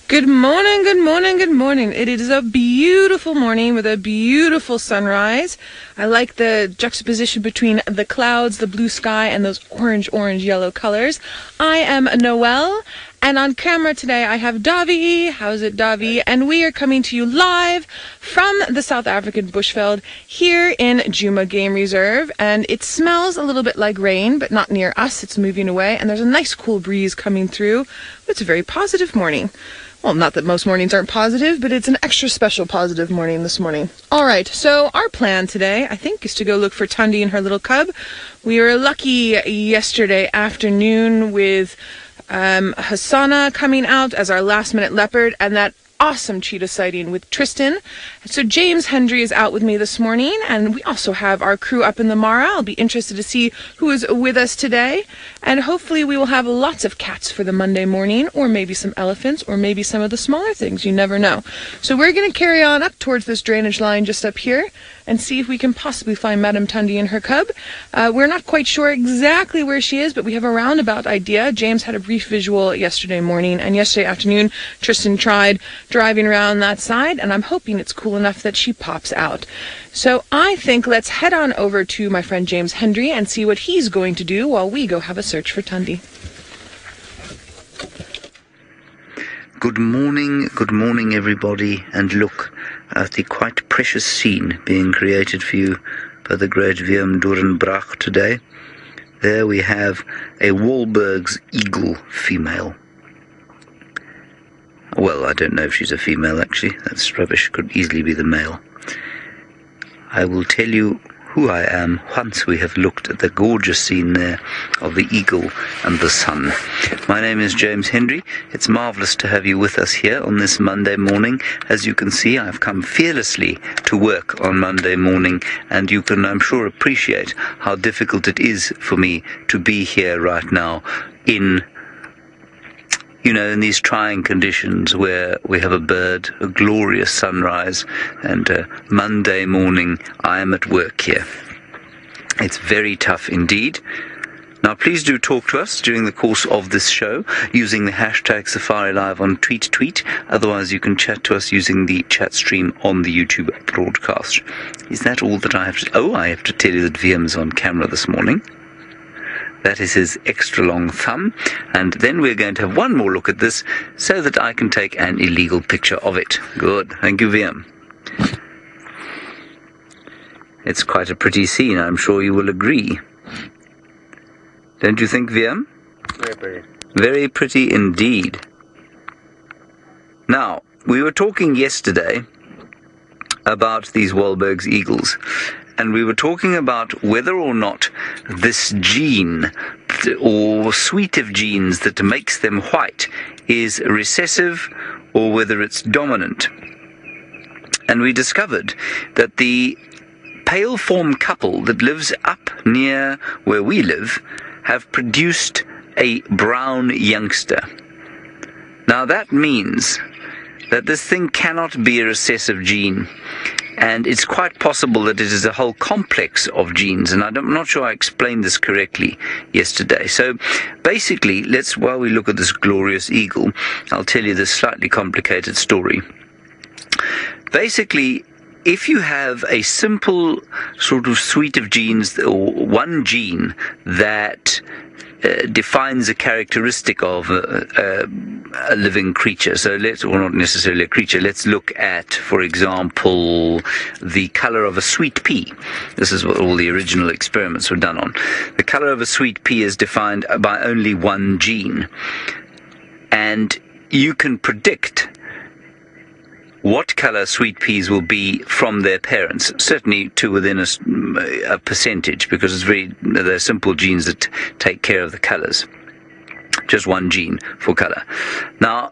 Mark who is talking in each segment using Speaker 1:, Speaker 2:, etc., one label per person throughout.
Speaker 1: Good morning, good morning, good morning. It is a beautiful morning with a beautiful sunrise. I like the juxtaposition between the clouds, the blue sky, and those orange, yellow colors. I am Noelle, and on camera today I have Davi. How's it, Davi? And we are coming to you live from the South African bushveld here in Djuma Game Reserve. And it smells a little bit like rain, but not near us. It's moving away, and there's a nice cool breeze coming through. It's a very positive morning. Well, not that most mornings aren't positive, but it's an extra special positive morning this morning. All right, so our plan today, I think, is to go look for Tundi and her little cub. We were lucky yesterday afternoon with Hassana coming out as our last-minute leopard, and that awesome cheetah sighting with Tristan. So James Hendry is out with me this morning, and we also have our crew up in the Mara. I'll be interested to see who is with us today, and hopefully we will have lots of cats for the Monday morning, or maybe some elephants, or maybe some of the smaller things. You never know. So we're going to carry on up towards this drainage line just up here and see if we can possibly find Madame Tundi and her cub. We're not quite sure exactly where she is, but we have a roundabout idea. James had a brief visual yesterday morning, and yesterday afternoon Tristan tried driving around that side, and I'm hoping it's cool enough that she pops out. So I think let's head on over to my friend James Hendry and see what he's going to do while we go have a search for Tundi.
Speaker 2: Good morning everybody, and look at the quite precious scene being created for you by the great Willem Doornbrach today. There we have a Wahlberg's eagle female. Well, I don't know if she's a female actually, that's rubbish, could easily be the male. I will tell you who I am once we have looked at the gorgeous scene there of the eagle and the sun. My name is James Hendry. It's marvellous to have you with us here on this Monday morning. As you can see, I've come fearlessly to work on Monday morning, and you can, I'm sure, appreciate how difficult it is for me to be here right now in these trying conditions where we have a bird, a glorious sunrise, and Monday morning I am at work here. It's very tough indeed. Now please do talk to us during the course of this show using the hashtag Safari Live on tweet. Otherwise you can chat to us using the chat stream on the YouTube broadcast. Is that all that I have to... Oh, I have to tell you that VM's on camera this morning. That is his extra long thumb, and then we're going to have one more look at this so that I can take an illegal picture of it. Good, thank you, VM. It's quite a pretty scene, I'm sure you will agree. Don't you think, VM?
Speaker 3: Very pretty.
Speaker 2: Very pretty indeed. Now, we were talking yesterday about these Wahlberg's eagles, and we were talking about whether or not this gene or suite of genes that makes them white is recessive or whether it's dominant. And we discovered that the pale form couple that lives up near where we live have produced a brown youngster. Now that means that this thing cannot be a recessive gene. And it's quite possible that it is a whole complex of genes, and I'm not sure I explained this correctly yesterday. So basically, while we look at this glorious eagle, I'll tell you this slightly complicated story. Basically, if you have a simple sort of suite of genes, or one gene that defines a characteristic of a living creature. So or not necessarily a creature, let's look at, for example, the color of a sweet pea. This is what all the original experiments were done on. The color of a sweet pea is defined by only one gene. And you can predict what color sweet peas will be from their parents, certainly to within a percentage, because they're simple genes that take care of the colors. Just one gene for color. Now,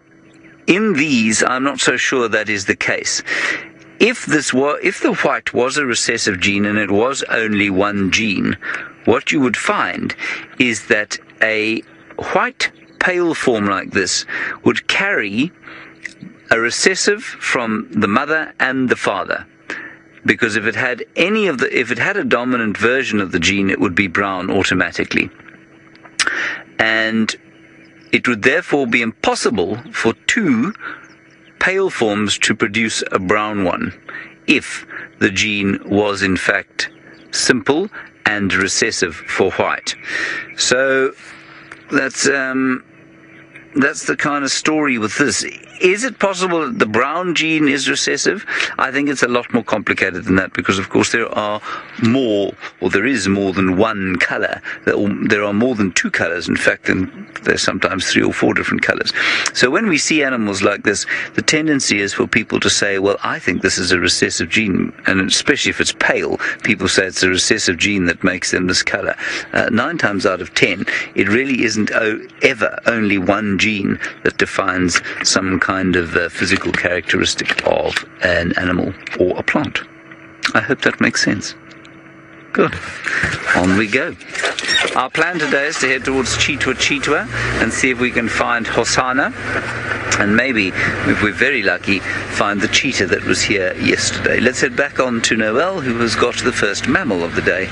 Speaker 2: in these, I'm not so sure that is the case. If the white was a recessive gene and it was only one gene, what you would find is that a white pale form like this would carry a recessive from the mother and the father, because if it had a dominant version of the gene, it would be brown automatically, and it would therefore be impossible for two pale forms to produce a brown one, if the gene was in fact simple and recessive for white. So that's the kind of story with this. Is it possible that the brown gene is recessive? I think it's a lot more complicated than that, because of course there is more than one color. There are more than two colors, in fact, and there's sometimes 3 or 4 different colors. So when we see animals like this, the tendency is for people to say, well, I think this is a recessive gene, and especially if it's pale, people say it's a recessive gene that makes them this color. 9 times out of 10, it really isn't ever only one gene that defines some kind of physical characteristic of an animal or a plant. I hope that makes sense. Good. On we go. Our plan today is to head towards Chitwa and see if we can find Hosanna, and maybe, if we're very lucky, find the cheetah that was here yesterday. Let's head back on to Noel, who has got the first mammal of the day.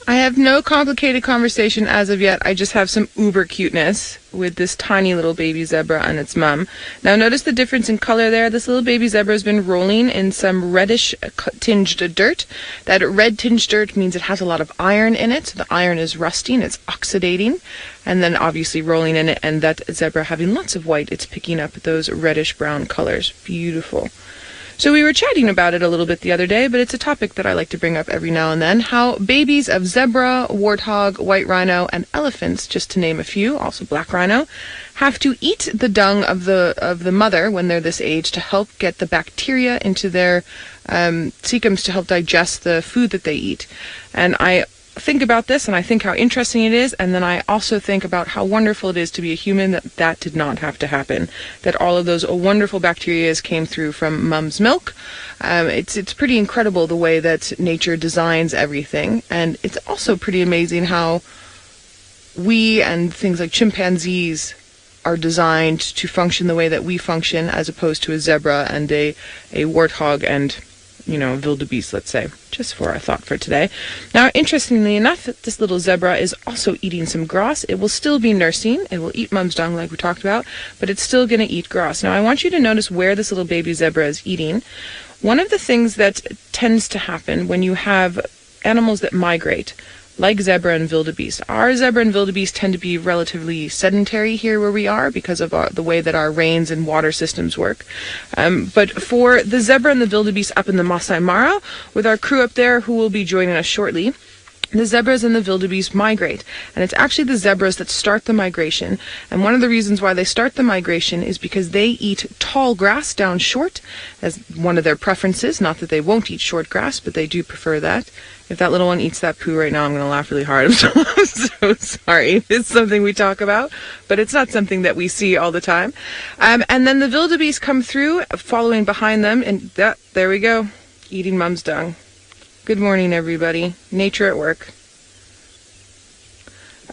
Speaker 1: I have no complicated conversation as of yet. I just have some uber cuteness with this tiny little baby zebra and its mum. Now notice the difference in color there. This little baby zebra has been rolling in some reddish tinged dirt. That red tinged dirt means it has a lot of iron in it. So the iron is rusting, it's oxidating, and then obviously rolling in it, and that zebra having lots of white, it's picking up those reddish brown colors. Beautiful. So we were chatting about it a little bit the other day, but it's a topic that I like to bring up every now and then, how babies of zebra, warthog, white rhino, and elephants, just to name a few, also black rhino, have to eat the dung of the mother when they're this age to help get the bacteria into their cecums to help digest the food that they eat. And I think about this, and I think how interesting it is, and then I also think about how wonderful it is to be a human that did not have to happen, that all of those wonderful bacteria came through from mom's milk. It's pretty incredible the way that nature designs everything, and it's also pretty amazing how we and things like chimpanzees are designed to function the way that we function, as opposed to a zebra and a warthog and, wildebeest, let's say, just for our thought for today. Now, interestingly enough, this little zebra is also eating some grass. It will still be nursing. It will eat mom's dung like we talked about, but it's still going to eat grass. Now, I want you to notice where this little baby zebra is eating. One of the things that tends to happen when you have animals that migrate, like zebra and wildebeest. Our zebra and wildebeest tend to be relatively sedentary here where we are because of the way that our rains and water systems work. But for the zebra and the wildebeest up in the Masai Mara, with our crew up there who will be joining us shortly, the zebras and the wildebeest migrate, and it's actually the zebras that start the migration. And one of the reasons why they start the migration is because they eat tall grass down short as one of their preferences. Not that they won't eat short grass, but they do prefer that. If that little one eats that poo right now, I'm going to laugh really hard. I'm so sorry. It's something we talk about, but it's not something that we see all the time. And then the wildebeest come through, following behind them, and there we go, eating mom's dung. Good morning, everybody. Nature at work.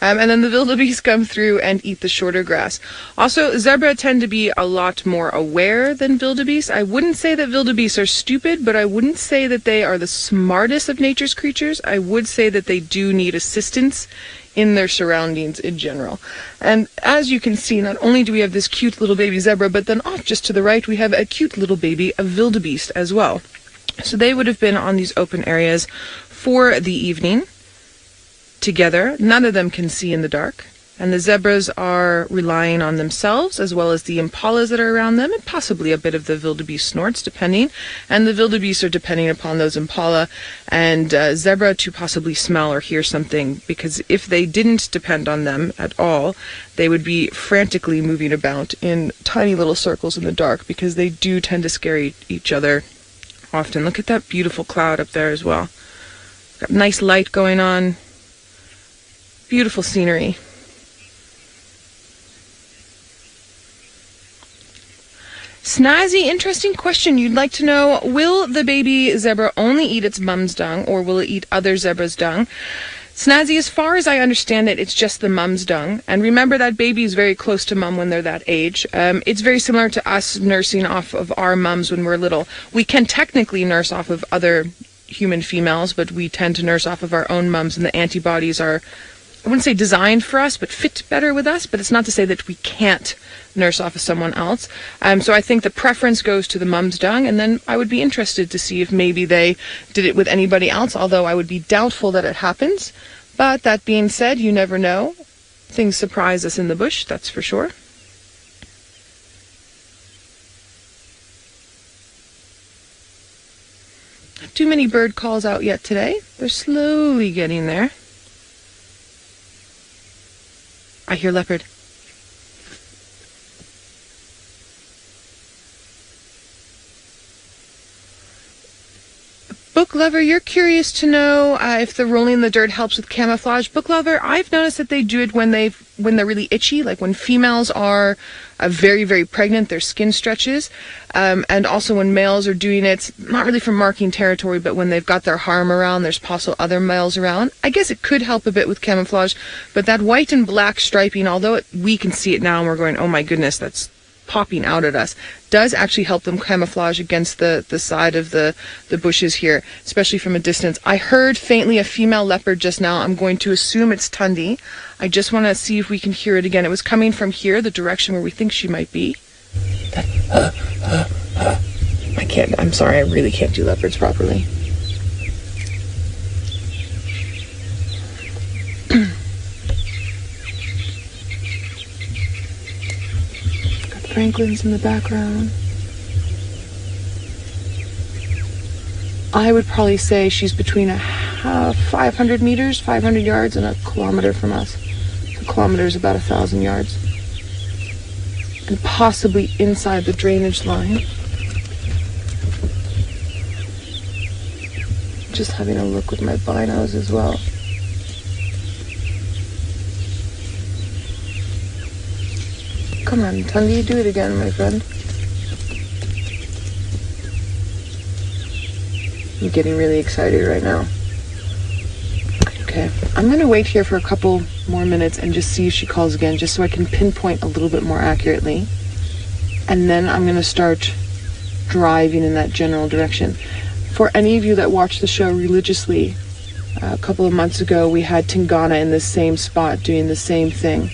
Speaker 1: And then the wildebeest come through and eat the shorter grass. Also, zebra tend to be a lot more aware than wildebeest. I wouldn't say that wildebeest are stupid, but I wouldn't say that they are the smartest of nature's creatures. I would say that they do need assistance in their surroundings in general. And as you can see, not only do we have this cute little baby zebra, but then off just to the right, we have a cute little baby of wildebeest as well. So they would have been on these open areas for the evening together. None of them can see in the dark. And the zebras are relying on themselves, as well as the impalas that are around them, and possibly a bit of the wildebeest snorts, depending. And the wildebeest are depending upon those impala and zebra to possibly smell or hear something, because if they didn't depend on them at all, they would be frantically moving about in tiny little circles in the dark, because they do tend to scare each other often. Look at that beautiful cloud up there as well. Got nice light going on. Beautiful scenery. Snazzy, interesting question. You'd like to know, will the baby zebra only eat its mom's dung, or will it eat other zebras' dung? Snazzy, as far as I understand it, it's just the mom's dung. And remember that baby is very close to mom when they're that age. It's very similar to us nursing off of our mums when we're little. We can technically nurse off of other human females, but we tend to nurse off of our own mums, and the antibodies are I wouldn't say designed for us, but fit better with us. But it's not to say that we can't nurse off of someone else. So I think the preference goes to the mum's dung, and then I would be interested to see if maybe they did it with anybody else, although I would be doubtful that it happens. But that being said, you never know. Things surprise us in the bush, that's for sure. Not too many bird calls out yet today. They're slowly getting there. I hear leopard. Book lover, you're curious to know if the rolling in the dirt helps with camouflage. Book lover, I've noticed that they do it when they're really itchy, like when females are very, very pregnant, their skin stretches, and also when males are doing it, not really for marking territory, but when they've got their harem around, there's possible other males around. I guess it could help a bit with camouflage, but that white and black striping, although we can see it now and we're going, oh my goodness, that's popping out at us, does actually help them camouflage against the side of the bushes here, especially from a distance. I heard faintly a female leopard just now. I'm going to assume it's Tundi. I just want to see if we can hear it again. It was coming from here, the direction where we think she might be. I'm sorry, I really can't do leopards properly. Franklin's in the background. I would probably say she's between 500 meters, 500 yards, and a kilometer from us. A kilometer is about 1,000 yards. And possibly inside the drainage line. Just having a look with my binos as well. Come on, Tundi, do it again, my friend. I'm getting really excited right now. Okay, I'm going to wait here for a couple more minutes and just see if she calls again, just so I can pinpoint a little bit more accurately. And then I'm going to start driving in that general direction. For any of you that watch the show religiously, a couple of months ago we had Tingana in the same spot doing the same thing.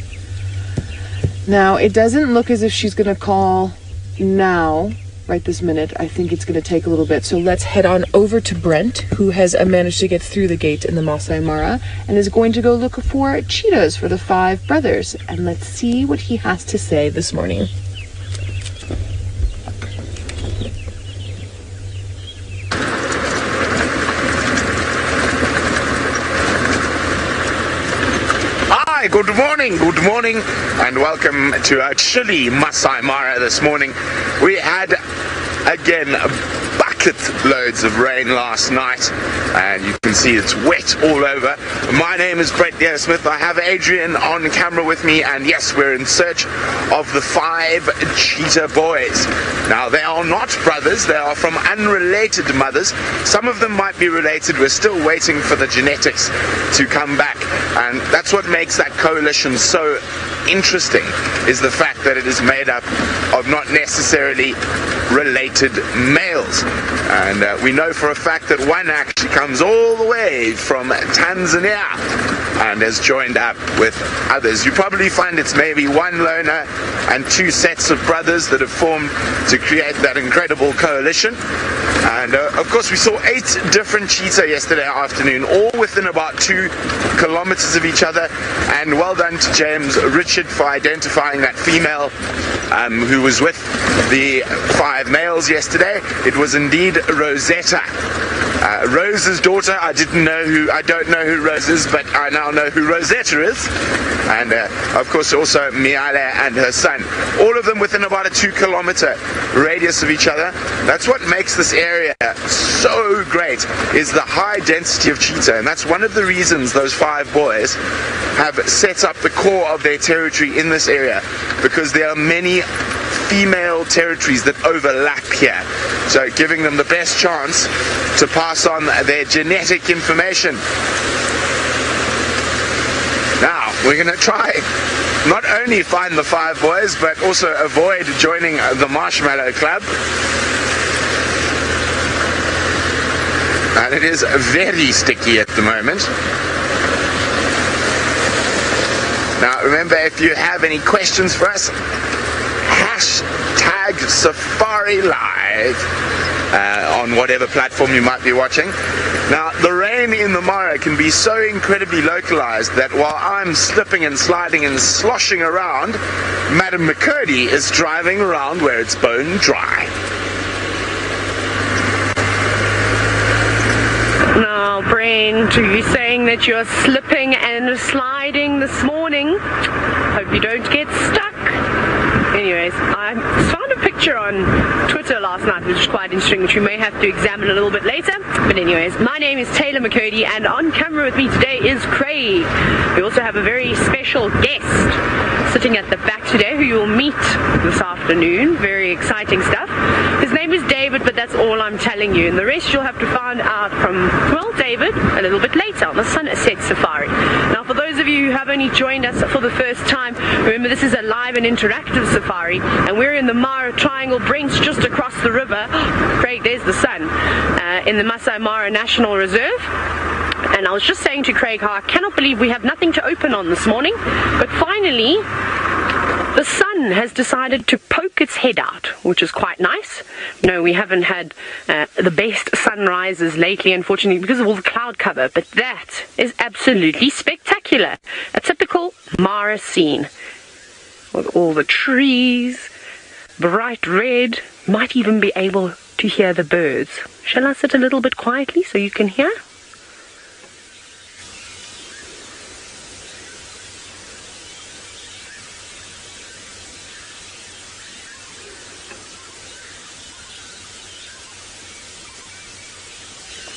Speaker 1: Now, it doesn't look as if she's going to call now, right this minute. I think it's going to take a little bit. So let's head on over to Brent, who has managed to get through the gate in the Masai Mara and is going to go look for cheetahs for the 5 brothers. And let's see what he has to say this morning.
Speaker 3: Good morning, and welcome to our chilly Masai Mara this morning. We had, again, bucket loads of rain last night, and you can see it's wet all over. My name is Brett Smith. I have Adrian on camera with me, and yes, we're in search of the 5 cheetah boys. Now, they are not brothers. They are from unrelated mothers. Some of them might be related. We're still waiting for the genetics to come back, and that's what makes that coalition so interesting, is the fact that it is made up of not necessarily related males. And we know for a fact that one actually comes all the way from Tanzania and has joined up with others. You probably find it's maybe one loner and 2 sets of brothers that have formed to create that incredible coalition. And of course we saw 8 different cheetah yesterday afternoon, all within about 2 kilometers of each other. And well done to James Richard for identifying that female who was with the 5 males yesterday. It was indeed Rosetta, Rose's daughter. I don't know who Rose is, but I now know who Rosetta is. And of course also Miale and her son, all of them within about a 2-kilometer radius of each other. That's what makes this area so great, is the high density of cheetah, and that's one of the reasons those 5 boys have set up the core of their territory in this area, because there are many female territories that overlap here, so giving them the best chance to pass on their genetic information. Now, we're going to try not only find the 5 boys, but also avoid joining the Marshmallow Club. And it is very sticky at the moment. Now remember, if you have any questions for us, hashtag Safari Live on whatever platform you might be watching. Now, the rain in the Mara can be so incredibly localized that while I'm slipping and sliding and sloshing around, Madam McCurdy is driving around where it's bone dry.
Speaker 4: Now, Brent, are you saying that you're slipping and sliding this morning? Hope you don't get stuck. Anyways, I found a picture on Twitter last night, which is quite interesting, which we may have to examine a little bit later. But anyways, my name is Taylor McCurdy, and on camera with me today is Craig. We also have a very special guest sitting at the back today, who you will meet this afternoon. Very exciting stuff. His name is David, but that's all I'm telling you. And the rest you'll have to find out from, well, David, a little bit later on the Sunset Safari. Now, for those of you who have only joined us for the first time, remember this is a live and interactive safari, and we're in the Mara Triangle. Brent's just across the river. Craig, there's the sun, in the Masai Mara National Reserve. And I was just saying to Craig how I cannot believe we have nothing to open on this morning, but finally the sun has decided to poke its head out, which is quite nice. No, we haven't had the best sunrises lately, unfortunately, because of all the cloud cover, but that is absolutely spectacular. A typical Mara scene with all the trees, bright red. Might even be able to hear the birds. Shall I sit a little bit quietly so you can hear?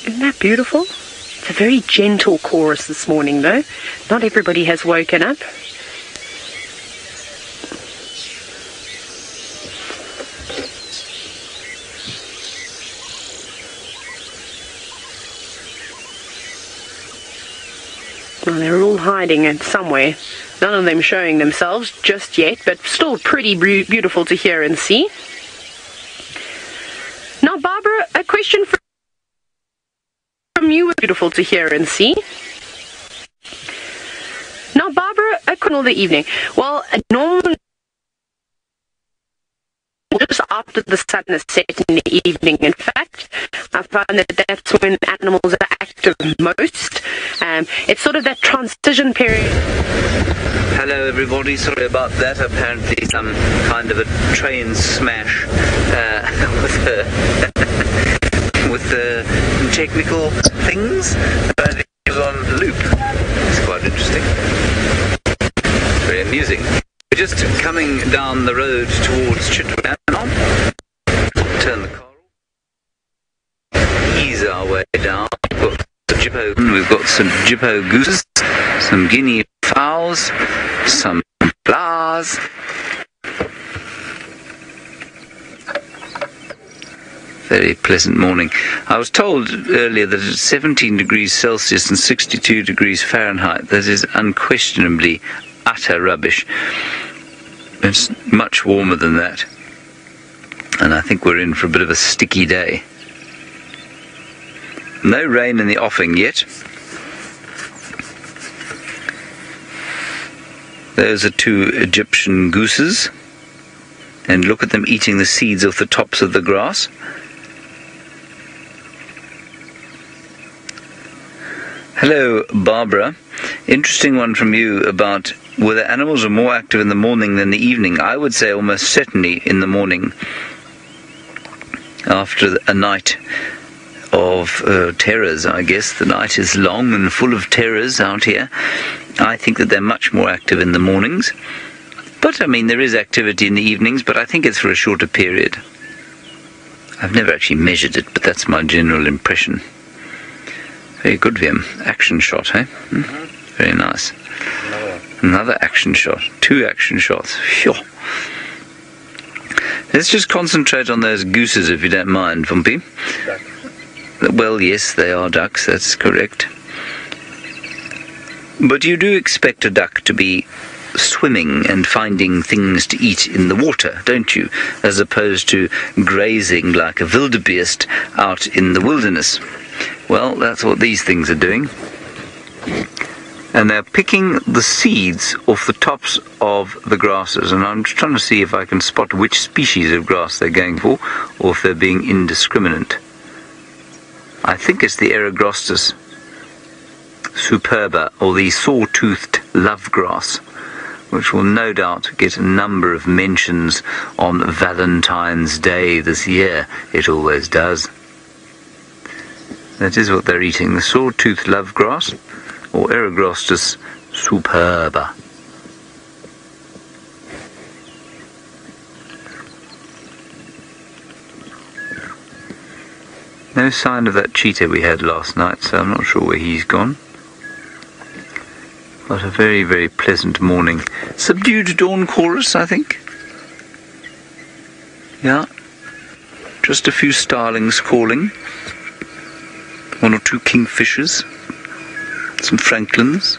Speaker 4: Isn't that beautiful? It's a very gentle chorus this morning, though. Not everybody has woken up. Well, they're all hiding it somewhere. None of them showing themselves just yet, but still pretty beautiful to hear and see. Now, Barbara, a question from you. Beautiful to hear and see. Now, Barbara, a question all the evening. Well, normally just after the sun has set in the evening. In fact, I find that that's when animals are active most. It's sort of that transition period.
Speaker 2: Hello everybody, sorry about that. Apparently some kind of a train smash with the technical things. Apparently it was on loop. It's quite interesting. Very amusing. We're just coming down the road towards Chitwa now. Turn the car off. Ease our way down. We've got some Jippo gooses, some guinea fowls, some flowers. Very pleasant morning. I was told earlier that it's 17 degrees Celsius and 62 degrees Fahrenheit. That is unquestionably utter rubbish. It's much warmer than that. And I think we're in for a bit of a sticky day. No rain in the offing yet. Those are two Egyptian gooses. And look at them eating the seeds off the tops of the grass. Hello, Barbara. Interesting one from you about whether animals are more active in the morning than the evening. I would say almost certainly in the morning. After a night of terrors, I guess. The night is long and full of terrors out here. I think that they're much more active in the mornings. But, I mean, there is activity in the evenings, but I think it's for a shorter period. I've never actually measured it, but that's my general impression. Very good, Vim. Action shot, eh? Very nice. Another action shot. 2 action shots. Phew. Let's just concentrate on those gooses, if you don't mind, Vumpy. Well, yes, they are ducks, that's correct. But you do expect a duck to be swimming and finding things to eat in the water, don't you? As opposed to grazing like a wildebeest out in the wilderness. Well, that's what these things are doing. and they're picking the seeds off the tops of the grasses, and I'm just trying to see if I can spot which species of grass they're going for, or if they're being indiscriminate. I think it's the Eragrostis superba, or the saw-toothed lovegrass, which will no doubt get a number of mentions on Valentine's Day this year. It always does. That is what they're eating, the saw-toothed lovegrass, or Eragrostis superba. No sign of that cheetah we had last night, so I'm not sure where he's gone. But a very, very pleasant morning. Subdued dawn chorus, I think. Yeah. Just a few starlings calling. One or two kingfishers. Some franklins.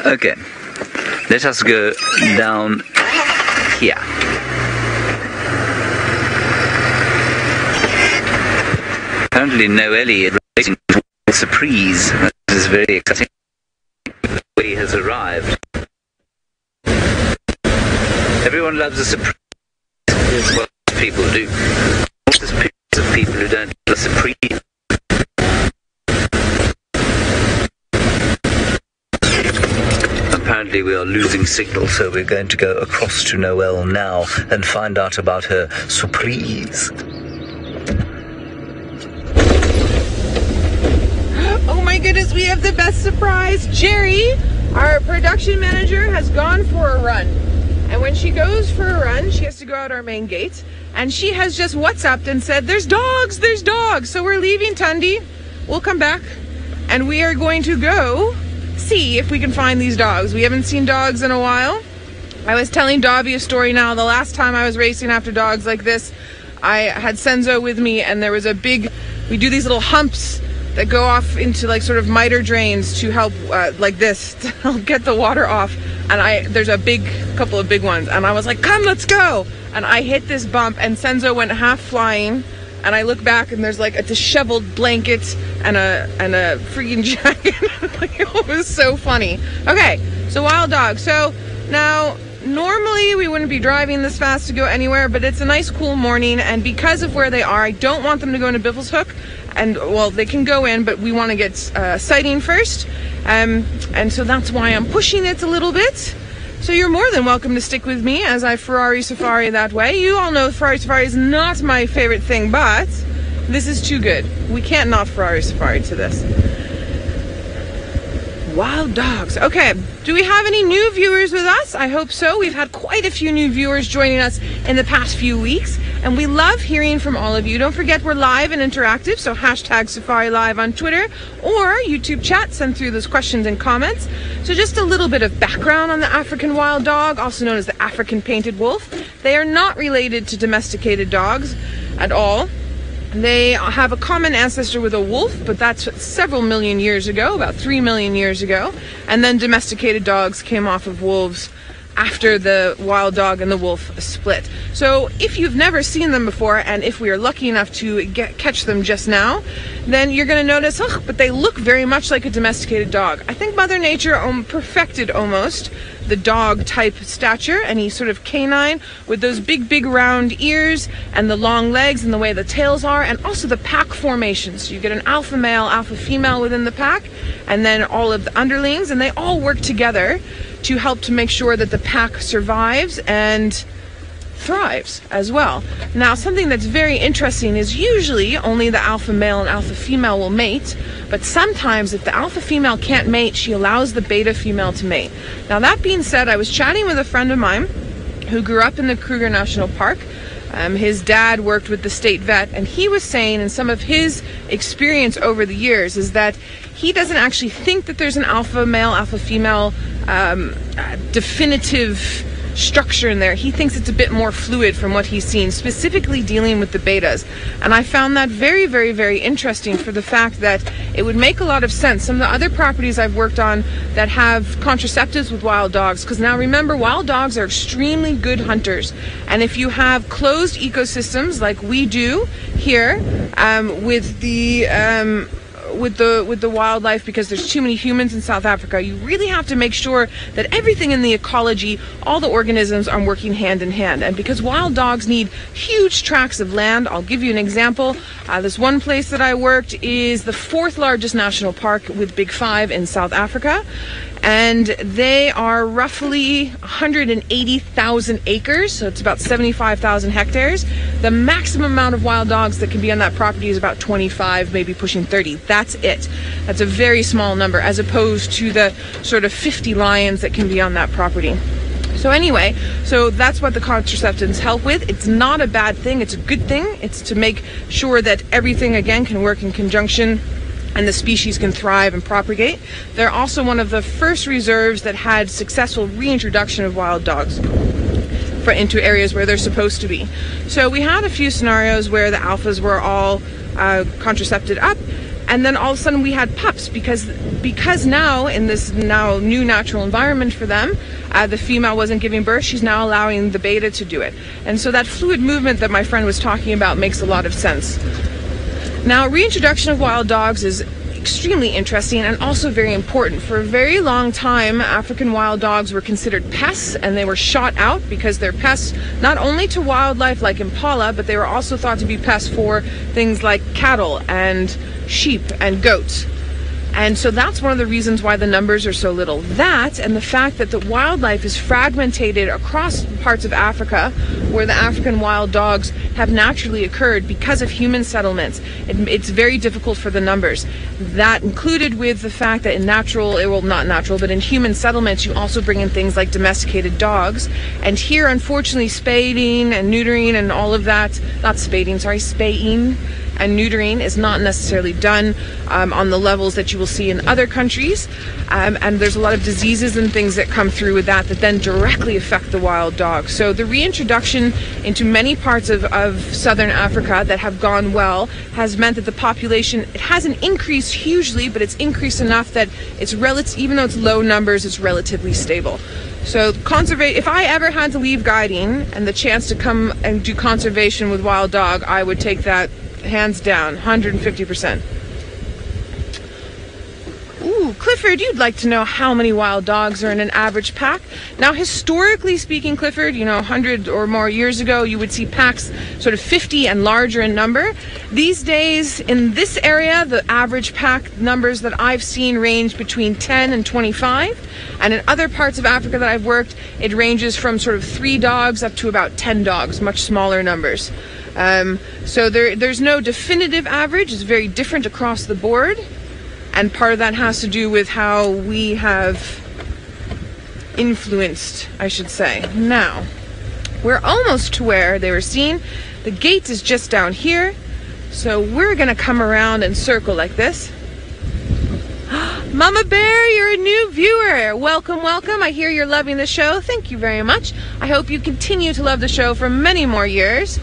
Speaker 2: Okay. Let us go down here. Apparently Noelle is racing for a surprise. That is very exciting. The way has arrived. Everyone loves a surprise. Here's what people do. There's pictures of people who don't love a surprise. Apparently we are losing signal, so we're going to go across to Noelle now and find out about her surprise.
Speaker 1: Oh my goodness, we have the best surprise. Jerry, our production manager, has gone for a run. And when she goes for a run, she has to go out our main gate. And she has just WhatsApped and said, there's dogs, there's dogs. So we're leaving Tundi. We'll come back. And we are going to go see if we can find these dogs. We haven't seen dogs in a while. I was telling Dobby a story now. The last time I was racing after dogs like this, I had Senzo with me, and there was a big, we do these little humps that go off into like sort of miter drains to help like this to help get the water off, and there's a couple of big ones, and I was like, come, let's go, and I hit this bump and Senzo went half flying, and I look back and there's like a disheveled blanket and a freaking jacket. Like, it was so funny. Okay, so wild dogs. So now normally we wouldn't be driving this fast to go anywhere, but it's a nice cool morning, and because of where they are, I don't want them to go into Biffleshoek. And well, they can go in, but we want to get sighting first, and so that's why I'm pushing it a little bit. So you're more than welcome to stick with me as I Ferrari Safari that way. You all know Ferrari Safari is not my favorite thing, but this is too good. We can't not Ferrari Safari to this. Wild dogs. Okay, do we have any new viewers with us? I hope so. We've had quite a few new viewers joining us in the past few weeks, and we love hearing from all of you. Don't forget, we're live and interactive, so hashtag Safari Live on Twitter or YouTube chat. Send through those questions and comments. So just a little bit of background on the African wild dog, also known as the African painted wolf. They are not related to domesticated dogs at all. They have a common ancestor with a wolf, but that's several million years ago, about 3 million years ago. And then domesticated dogs came off of wolves after the wild dog and the wolf split. So if you've never seen them before, and if we are lucky enough to catch them just now, then you're going to notice, oh, but they look very much like a domesticated dog. I think Mother Nature perfected almost the dog type stature, and he's sort of canine with those big round ears and the long legs and the way the tails are, and also the pack formation. So you get an alpha male, alpha female within the pack, and then all of the underlings, and they all work together to help to make sure that the pack survives and thrives as well. Now, something that's very interesting is usually only the alpha male and alpha female will mate, but sometimes if the alpha female can't mate, she allows the beta female to mate. Now, that being said, I was chatting with a friend of mine who grew up in the Kruger National Park. His dad worked with the state vet, and he was saying in some of his experience over the years is that he doesn't actually think that there's an alpha male, alpha female definitive structure in there. He thinks it's a bit more fluid from what he's seen, specifically dealing with the betas. And I found that very interesting for the fact that it would make a lot of sense. Some of the other properties I've worked on that have contraceptives with wild dogs, because now remember, wild dogs are extremely good hunters. And if you have closed ecosystems like we do here, with the with the wildlife, because there's too many humans in South Africa, you really have to make sure that everything in the ecology, all the organisms are working hand in hand. And because wild dogs need huge tracts of land, I'll give you an example. This one place that I worked is the 4th largest national park with Big 5 in South Africa. And they are roughly 180,000 acres, so it's about 75,000 hectares. The maximum amount of wild dogs that can be on that property is about 25, maybe pushing 30. That's it. That's a very small number, as opposed to the sort of 50 lions that can be on that property. So anyway, so that's what the contraceptives help with. It's not a bad thing, it's a good thing. It's to make sure that everything, again, can work in conjunction and the species can thrive and propagate. They're also one of the first reserves that had successful reintroduction of wild dogs into areas where they're supposed to be. So we had a few scenarios where the alphas were all contracepted up, and then all of a sudden we had pups, because now in this new natural environment for them, the female wasn't giving birth, she's now allowing the beta to do it. And so that fluid movement that my friend was talking about makes a lot of sense. Now, reintroduction of wild dogs is extremely interesting and also very important. For a very long time, African wild dogs were considered pests, and they were shot out because they're pests not only to wildlife like impala, but they were also thought to be pests for things like cattle and sheep and goats. And so that's one of the reasons why the numbers are so little. That, and the fact that the wildlife is fragmented across parts of Africa where the African wild dogs have naturally occurred because of human settlements. It's very difficult for the numbers. That included with the fact that in in human settlements, you also bring in things like domesticated dogs. And here, unfortunately, spading and neutering and all of that, spaying and neutering is not necessarily done on the levels that you will see in other countries, and there's a lot of diseases and things that come through with that then directly affect the wild dog. So the reintroduction into many parts of southern Africa that have gone well has meant that the population, it hasn't increased hugely, but it's increased enough that it's even though it's low numbers, it's relatively stable. So if I ever had to leave guiding and the chance to come and do conservation with wild dog, I would take that hands down, 150%. Ooh, Clifford, you'd like to know how many wild dogs are in an average pack. Now, historically speaking, Clifford, 100 or more years ago, you would see packs sort of 50 and larger in number. These days, in this area, the average pack numbers that I've seen range between 10 and 25. And in other parts of Africa that I've worked, it ranges from sort of 3 dogs up to about 10 dogs, much smaller numbers. So there's no definitive average. It's very different across the board, and part of that has to do with how we have influenced, I should say. Now, we're almost to where they were seen. The gate is just down here, so we're gonna come around and circle like this. Mama Bear, you're a new viewer. Welcome, welcome. I hear you're loving the show. Thank you very much. I hope you continue to love the show for many more years.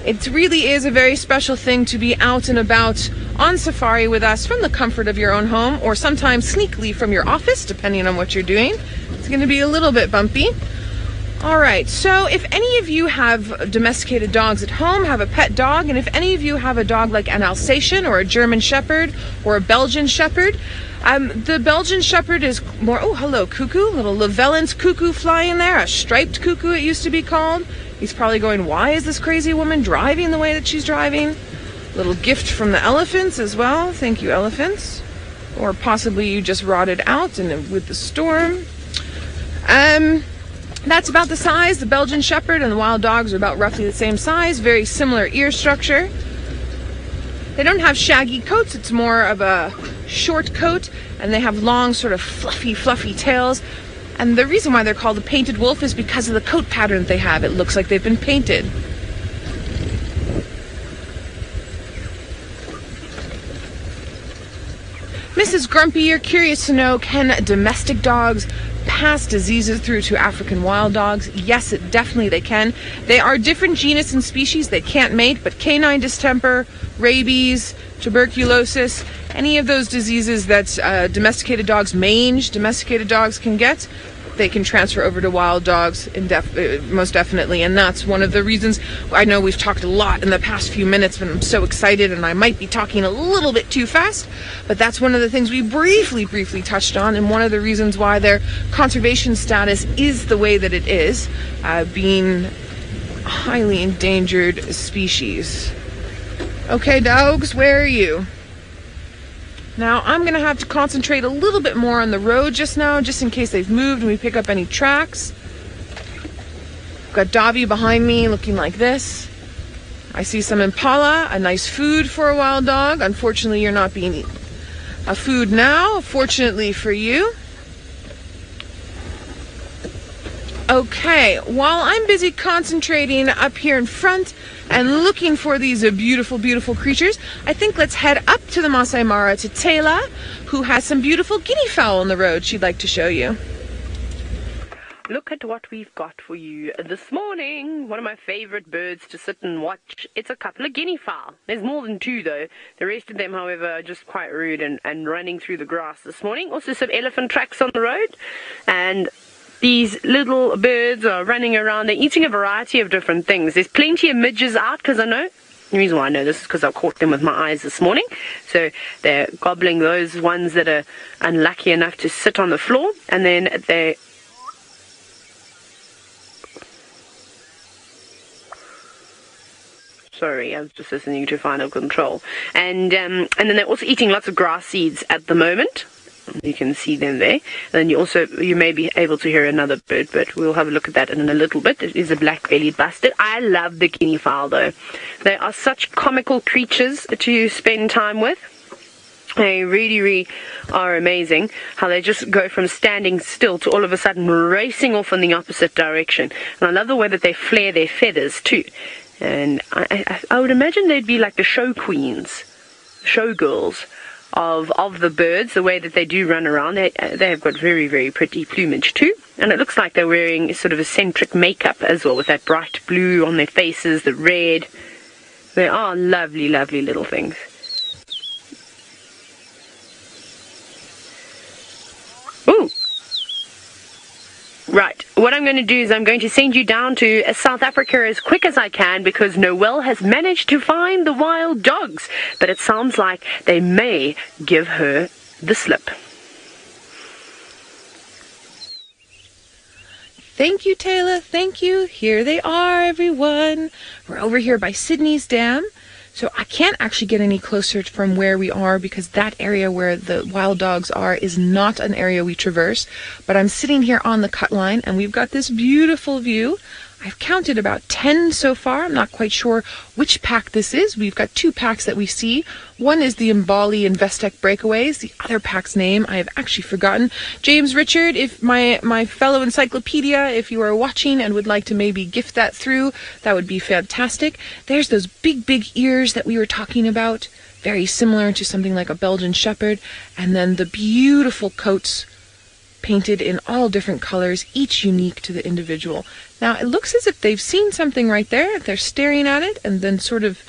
Speaker 1: It really is a very special thing to be out and about on safari with us from the comfort of your own home, or sometimes sneakily from your office, depending on what you're doing. It's going to be a little bit bumpy. All right, so if any of you have domesticated dogs at home, have a pet dog, and if any of you have a dog like an Alsatian or a German Shepherd or a Belgian Shepherd, the Belgian Shepherd is more, oh, hello, cuckoo, little Levelland's cuckoo flying there, a striped cuckoo it used to be called. He's probably going, why is this crazy woman driving the way that she's driving? Little gift from the elephants as well. Thank you, elephants. Or possibly you just rotted out with the storm. That's about the size. The Belgian Shepherd and the wild dogs are about roughly the same size. Very similar ear structure. They don't have shaggy coats. It's more of a short coat. And they have long, sort of fluffy tails. And the reason why they're called the painted wolf is because of the coat pattern that they have. It looks like they've been painted. Mrs. Grumpy, you're curious to know, can domestic dogs pass diseases through to African wild dogs? Yes, definitely they can. They are different genus and species. They can't mate, but canine distemper, rabies, tuberculosis, any of those diseases that domesticated dogs, mange domesticated dogs can get, they can transfer over to wild dogs most definitely. And that's one of the reasons. I know we've talked a lot in the past few minutes, but I'm so excited, and I might be talking a little bit too fast, but that's one of the things we briefly touched on, and one of the reasons why their conservation status is the way that it is, being a highly endangered species. Okay, dogs, where are you? Now, I'm going to have to concentrate a little bit more on the road just now, just in case they've moved and we pick up any tracks. Got Dobby behind me looking like this. I see some impala, a nice food for a wild dog. Unfortunately, you're not being eaten. A food now, fortunately for you. Okay, while I'm busy concentrating up here in front and looking for these beautiful, beautiful creatures, I think let's head up to the Masai Mara to Taylor, who has some beautiful guinea fowl on the road she'd like to show you.
Speaker 4: Look at what we've got for you this morning. One of my favorite birds to sit and watch. It's a couple of guinea fowl. There's more than two though. The rest of them, however, are just quite rude and running through the grass this morning. Also some elephant tracks on the road. And these little birds are running around. They're eating a variety of different things. There's plenty of midges out, because I know. The reason why I know this is because I caught them with my eyes this morning. So they're gobbling those ones that are unlucky enough to sit on the floor. And then they... Sorry, I was just listening to Final Control. And then they're also eating lots of grass seeds at the moment. You can see them there. And then you may be able to hear another bird, but we'll have a look at that in a little bit. It is a black-bellied bustard. I love the guinea fowl, though. They are such comical creatures to spend time with. They really, really are amazing. How they just go from standing still to all of a sudden racing off in the opposite direction. And I love the way that they flare their feathers, too. And I would imagine they'd be like the show queens, showgirls of the birds, the way that they do run around. They have got very, very pretty plumage too. And it looks like they're wearing sort of eccentric makeup as well, with that bright blue on their faces, the red. They are lovely, lovely little things. Ooh! Right, what I'm going to do is I'm going to send you down to South Africa as quick as I can, because Noelle has managed to find the wild dogs, but it sounds like they may give her the slip.
Speaker 1: Thank you, Taylor. Thank you. Here they are, everyone. We're over here by Sydney's Dam. So I can't actually get any closer from where we are, because that area where the wild dogs are is not an area we traverse. But I'm sitting here on the cut line, and we've got this beautiful view. I've counted about 10 so far. I'm not quite sure which pack this is. We've got two packs that we see. One is the Mbali and Vestec breakaways. The other pack's name I have actually forgotten. James Richard, if my fellow encyclopedia, if you are watching and would like to maybe gift that through, that would be fantastic. There's those big, big ears that we were talking about. Very similar to something like a Belgian Shepherd. And then the beautiful coats painted in all different colors, each unique to the individual. Now, it looks as if they've seen something right there. They're staring at it and then sort of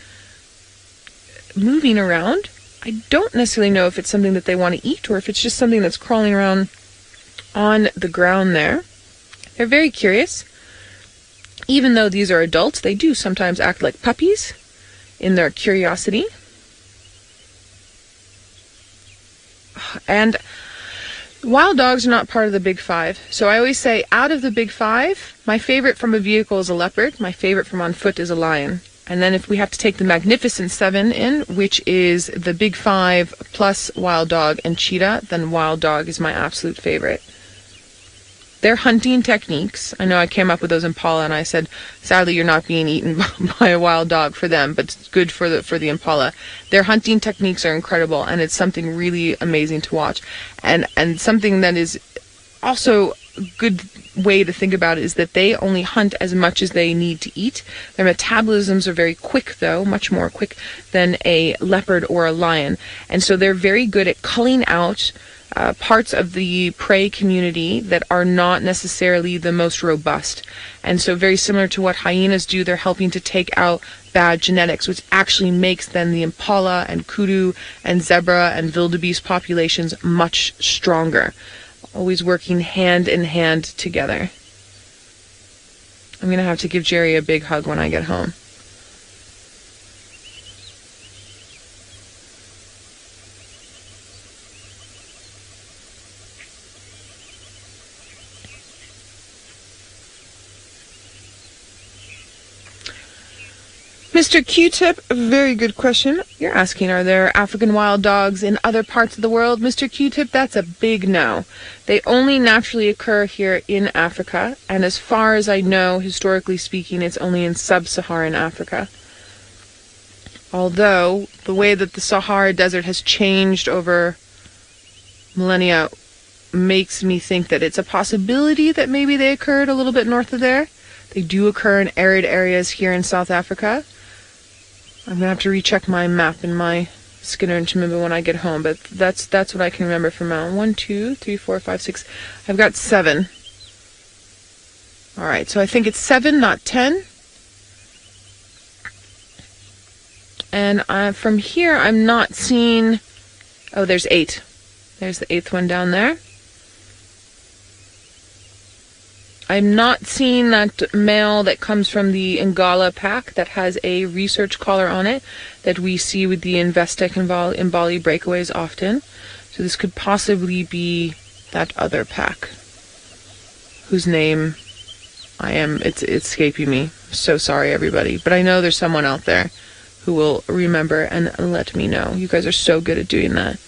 Speaker 1: moving around. I don't necessarily know if it's something that they want to eat or if it's just something that's crawling around on the ground there. They're very curious. Even though these are adults, they do sometimes act like puppies in their curiosity. And wild dogs are not part of the big five. So I always say, out of the big five, my favorite from a vehicle is a leopard. My favorite from on foot is a lion. And then if we have to take the Magnificent Seven in, which is the big five plus wild dog and cheetah, then wild dog is my absolute favorite. Their hunting techniques, I know I came up with those impala and I said, sadly you're not being eaten by a wild dog for them, but it's good for the impala. Their hunting techniques are incredible, and it's something really amazing to watch. And something that is also a good way to think about it is that they only hunt as much as they need to eat. Their metabolisms are very quick, though, much more quick than a leopard or a lion. And so they're very good at culling out parts of the prey community that are not necessarily the most robust. And so very similar to what hyenas do, they're helping to take out bad genetics, which actually makes then the impala and kudu and zebra and wildebeest populations much stronger. always working hand in hand together. I'm going to have to give Jerry a big hug when I get home. Mr. Q-Tip, very good question. You're asking, are there African wild dogs in other parts of the world? Mr. Q-Tip, that's a big no. They only naturally occur here in Africa, and as far as I know, historically speaking, it's only in sub-Saharan Africa. Although, the way that the Sahara Desert has changed over millennia makes me think that it's a possibility that maybe they occurred a little bit north of there. They do occur in arid areas here in South Africa. I'm going to have to recheck my map and my Skinner and Chimimba when I get home, but that's what I can remember from now. 1, 2, 3, 4, 5, 6. I've got 7. Alright, so I think it's 7, not 10. And from here, I'm not seeing... Oh, there's 8. There's the 8th one down there. I'm not seeing that male that comes from the Ngala pack that has a research collar on it that we see with the Investec and Bali breakaways often. So this could possibly be that other pack whose name it's escaping me. So sorry, everybody. But I know there's someone out there who will remember and let me know. You guys are so good at doing that.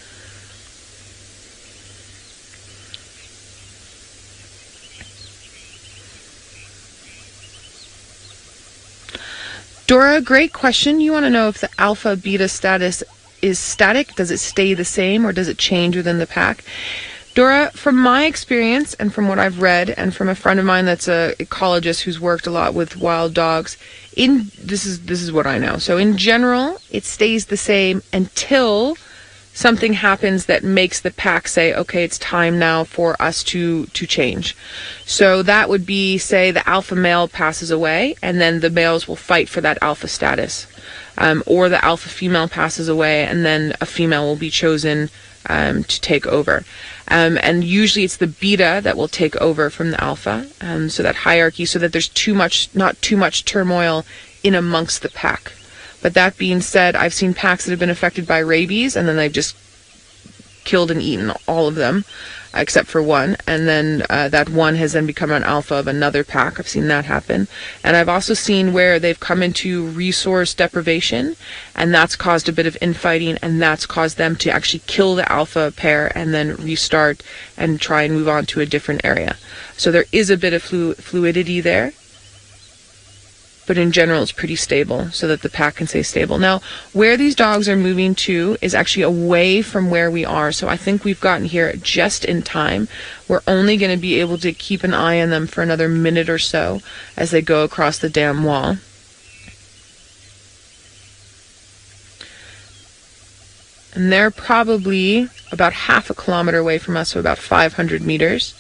Speaker 1: Dora, great question. You want to know if the alpha-beta status is static. Does it stay the same or does it change within the pack? Dora, from my experience and from what I've read and from a friend of mine that's an ecologist who's worked a lot with wild dogs, this is what I know. So in general, it stays the same until something happens that makes the pack say, okay, it's time now for us to change. So that would be, say, the alpha male passes away, and then the males will fight for that alpha status. Or the alpha female passes away, and then a female will be chosen to take over. And usually it's the beta that will take over from the alpha, so that hierarchy, so that there's not too much turmoil in amongst the pack. But that being said, I've seen packs that have been affected by rabies, and then they've just killed and eaten all of them, except for one. And then that one has then become an alpha of another pack. I've seen that happen. And I've also seen where they've come into resource deprivation, and that's caused a bit of infighting, and that's caused them to actually kill the alpha pair and then restart and try and move on to a different area. So there is a bit of fluidity there. But in general, it's pretty stable so that the pack can stay stable. Now, where these dogs are moving to is actually away from where we are. So I think we've gotten here just in time. We're only going to be able to keep an eye on them for another minute or so as they go across the dam wall. And they're probably about half a kilometer away from us, so about 500 meters.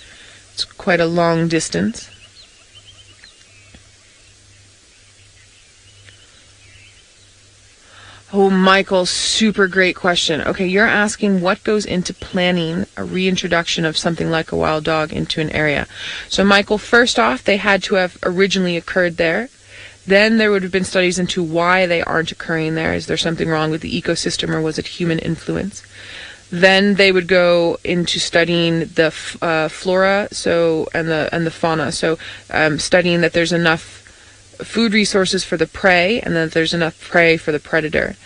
Speaker 1: It's quite a long distance. Oh, Michael, super great question. Okay, you're asking what goes into planning a reintroduction of something like a wild dog into an area. So, Michael, first off, they had to have originally occurred there. Then there would have been studies into why they aren't occurring there. Is there something wrong with the ecosystem, or was it human influence? Then they would go into studying the flora, and the fauna. So, studying that there's enough food resources for the prey, and that there's enough prey for the predator.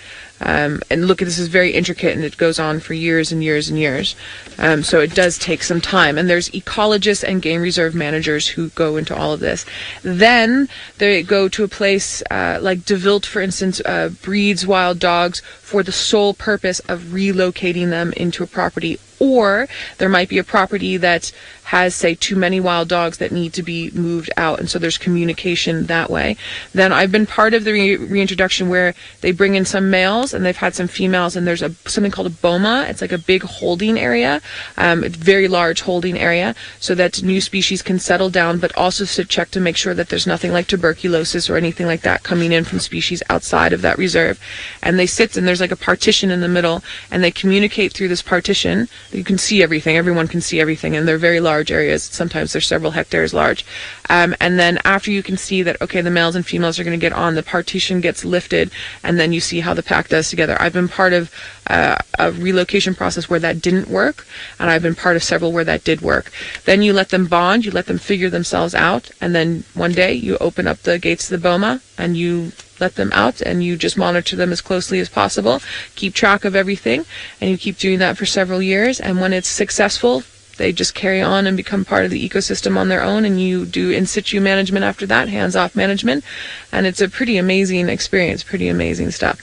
Speaker 1: And look, this is very intricate, and it goes on for years and years and years. So it does take some time. And there's ecologists and game reserve managers who go into all of this. Then they go to a place like De Wilt, for instance, breeds wild dogs for the sole purpose of relocating them into a property. Or there might be a property that has, say, too many wild dogs that need to be moved out, and so there's communication that way. Then I've been part of the reintroduction where they bring in some males and they've had some females, and there's something called a boma. It's like a big holding area, a very large holding area, so that new species can settle down, but also to check to make sure that there's nothing like tuberculosis or anything like that coming in from species outside of that reserve. And they sit, and there's like a partition in the middle, and they communicate through this partition you can see everything. Everyone can see everything, and they're very large areas. Sometimes they're several hectares large. And then after you can see that, okay, the males and females are going to get on, the partition gets lifted, and then you see how the pack does together. I've been part of a relocation process where that didn't work, and I've been part of several where that did work. Then you let them bond, you let them figure themselves out, and then one day you open up the gates to the boma and you let them out, and you just monitor them as closely as possible, keep track of everything, and you keep doing that for several years. And when it's successful, they just carry on and become part of the ecosystem on their own, and you do in situ management after that, hands-off management, and it's a pretty amazing experience, pretty amazing stuff.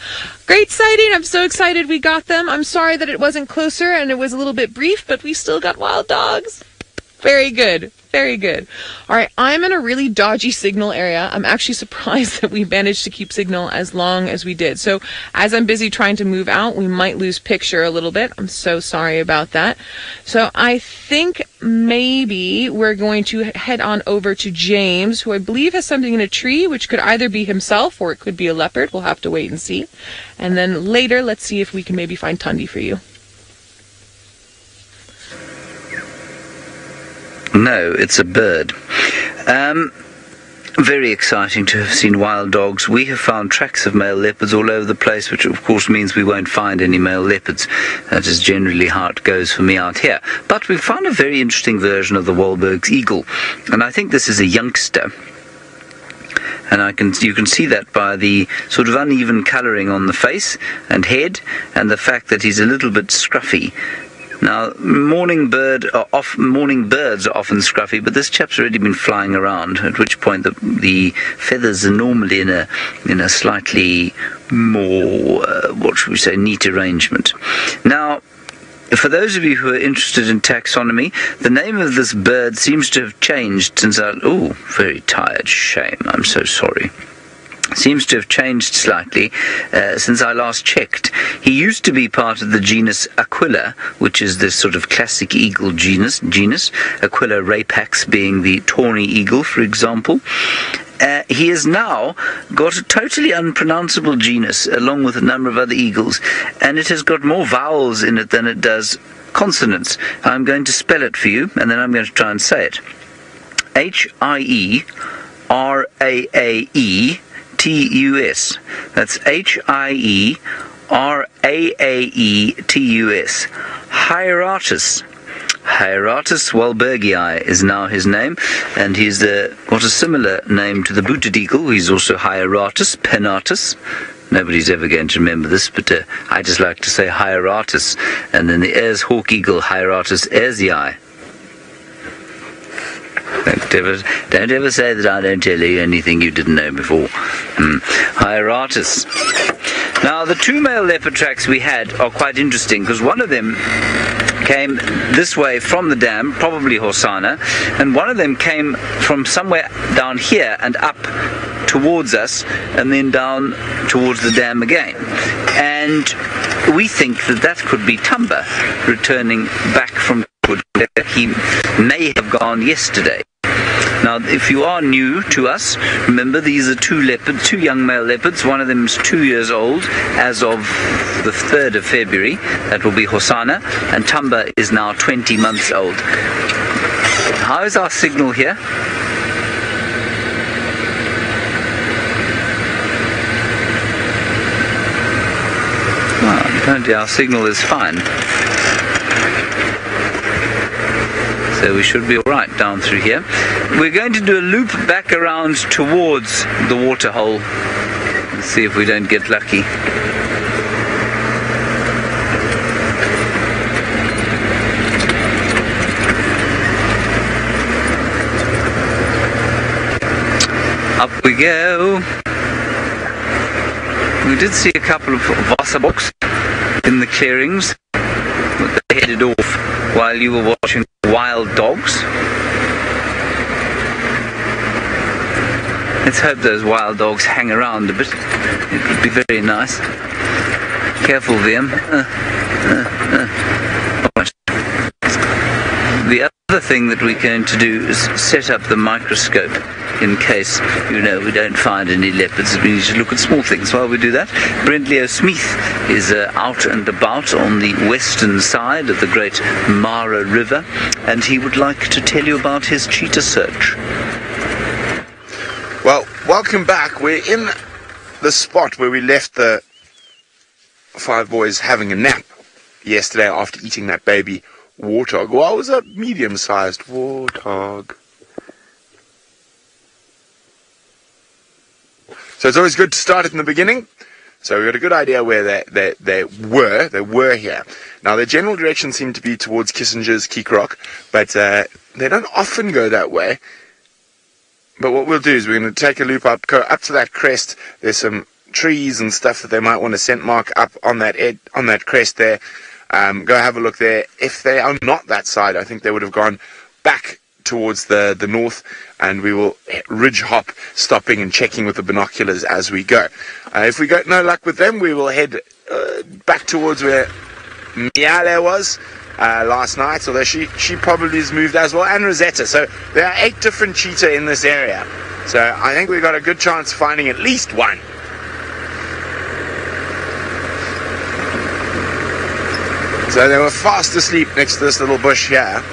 Speaker 1: Great sighting! I'm so excited we got them. I'm sorry that it wasn't closer and it was a little bit brief, but we still got wild dogs. Very good. Very good. All right, I'm in a really dodgy signal area. I'm actually surprised that we managed to keep signal as long as we did. So as I'm busy trying to move out, we might lose picture a little bit. I'm so sorry about that. So I think maybe we're going to head on over to James, who I believe has something in a tree, which could either be himself or it could be a leopard. We'll have to wait and see. And then later, let's see if we can maybe find Tundi for you.
Speaker 2: No, it's a bird. Very exciting to have seen wild dogs. We have found tracks of male leopards all over the place, which of course means we won't find any male leopards. That is generally how it goes for me out here. But we've found a very interesting version of the Wahlberg's eagle, and I think this is a youngster. And you can see that by the sort of uneven colouring on the face and head, and the fact that he's a little bit scruffy. Now, morning birds are often scruffy, but this chap's already been flying around, at which point the feathers are normally in a slightly more, what should we say, neat arrangement. Now, for those of you who are interested in taxonomy, the name of this bird seems to have changed since oh, very tired, shame, I'm so sorry. Seems to have changed slightly since I last checked. He used to be part of the genus Aquila, which is this sort of classic eagle genus. Aquila rapax being the tawny eagle, for example. He has now got a totally unpronounceable genus, along with a number of other eagles, and it has got more vowels in it than it does consonants. I'm going to spell it for you, and then I'm going to try and say it. H-I-E-R-A-A-E T-U-S. That's H-I-E-R-A-A-E-T-U-S. Hieratus. Hieratus wahlbergii is now his name, and he's got a similar name to the booted eagle. He's also Hieratus pennatus. Nobody's ever going to remember this, but I just like to say Hieratus. And then the Ayers hawk eagle, Hieratus ayresii. Don't ever say that I don't tell you anything you didn't know before. Hieratus. Now, the two male leopard tracks we had are quite interesting, because one of them came this way from the dam, probably Hosanna, and one of them came from somewhere down here and up towards us, and then down towards the dam again. And we think that could be Tumba returning back from where he may have gone yesterday. Now, if you are new to us, remember these are two young male leopards. One of them is 2 years old as of the 3rd of February. That will be Hosanna. And Tumba is now 20 months old. How is our signal here? Well, apparently our signal is fine. So we should be alright down through here. We're going to do a loop back around towards the waterhole. Let's see if we don't get lucky. Up we go. We did see a couple of wasserboks in the clearings, but they headed off while you were watching wild dogs. Let's hope those wild dogs hang around a bit. It would be very nice. Careful, VM. The other Other thing that we're going to do is set up the microscope in case, we don't find any leopards. We need to look at small things while we do that. Brent Leo Smith is out and about on the western side of the great Mara River, and he would like to tell you about his cheetah search.
Speaker 3: Well, welcome back. We're in the spot where we left the 5 boys having a nap yesterday after eating that baby warthog. Well, it was a medium-sized warthog. So it's always good to start it in the beginning. So we got a good idea where they were here. Now their general direction seemed to be towards Kissinger's Keekrock, but they don't often go that way. But what we'll do is we're going to take a loop up, go up to that crest. There's some trees and stuff that they might want to scent mark up on that crest there. Go have a look there. If they are not that side, I think they would have gone back towards the north, and we will ridge hop, stopping and checking with the binoculars as we go. If we got no luck with them, we will head back towards where Miale was last night, although she probably has moved as well, and Rosetta. So there are 8 different cheetah in this area. So I think we've got a good chance of finding at least one. So they were fast asleep next to this little bush here.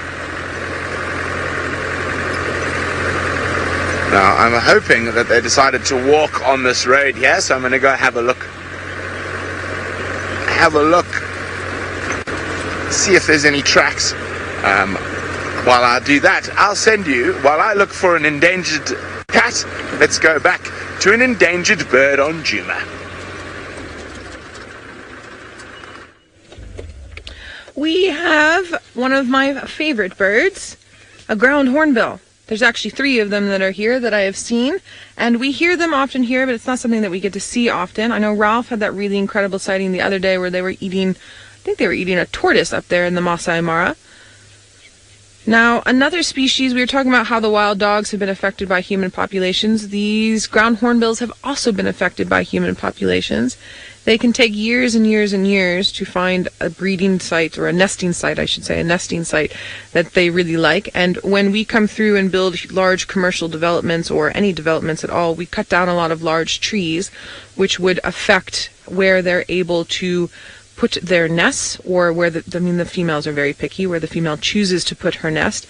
Speaker 3: Now I'm hoping that they decided to walk on this road here, so I'm going to go have a look. See if there's any tracks. While I do that, I'll send you, while I look for an endangered cat, let's go back to an endangered bird on Djuma.
Speaker 1: We have one of my favorite birds, a ground hornbill. There's actually 3 of them that are here that I have seen, and we hear them often here, but it's not something that we get to see often. I know Ralph had that really incredible sighting the other day where they were eating, I think they were eating a tortoise up there in the Masai Mara. Now, another species, we were talking about how the wild dogs have been affected by human populations. These ground hornbills have also been affected by human populations. They can take years and years and years to find a breeding site, or a nesting site, I should say, a nesting site that they really like. And when we come through and build large commercial developments, or any developments at all, we cut down a lot of large trees, which would affect where they're able to put their nests, or where the females are very picky, where the female chooses to put her nest.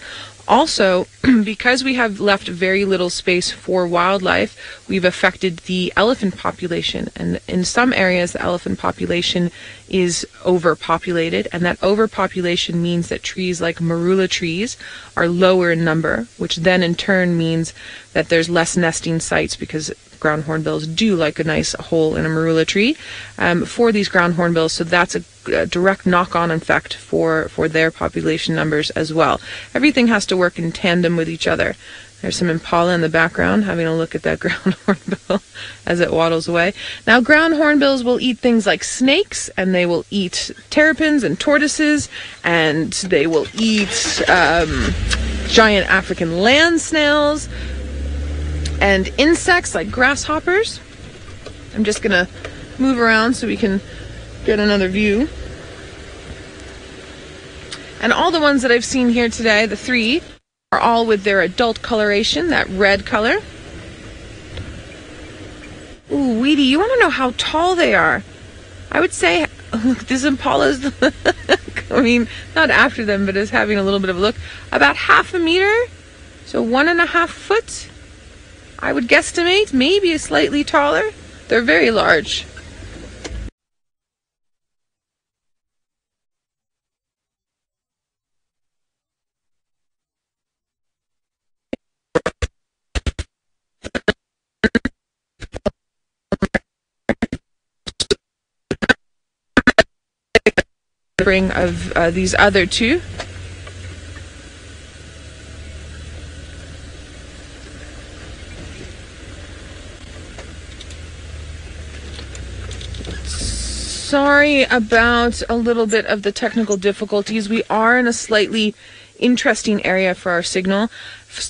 Speaker 1: Also, because we have left very little space for wildlife, we've affected the elephant population. And in some areas, the elephant population is overpopulated. And that overpopulation means that trees like marula trees are lower in number, which then in turn means that there's less nesting sites, because ground hornbills do like a nice hole in a marula tree for these ground hornbills. So that's a direct knock-on effect for their population numbers as well. Everything has to work in tandem with each other. There's some impala in the background having a look at that ground hornbill as it waddles away. Now, ground hornbills will eat things like snakes, and they will eat terrapins and tortoises, and they will eat giant African land snails and insects like grasshoppers. I'm just going to move around so we can get another view. And all the ones that I've seen here today, the 3, are all with their adult coloration, that red color. Ooh, Weedy, you want to know how tall they are? I would say, look, this impala's, I mean, not after them, but as having a little bit of a look, about 1/2 meter, so 1.5 foot. I would guesstimate, maybe a slightly taller. They're very large. Of these other 2. Sorry about a little bit of the technical difficulties. We are in a slightly interesting area for our signal.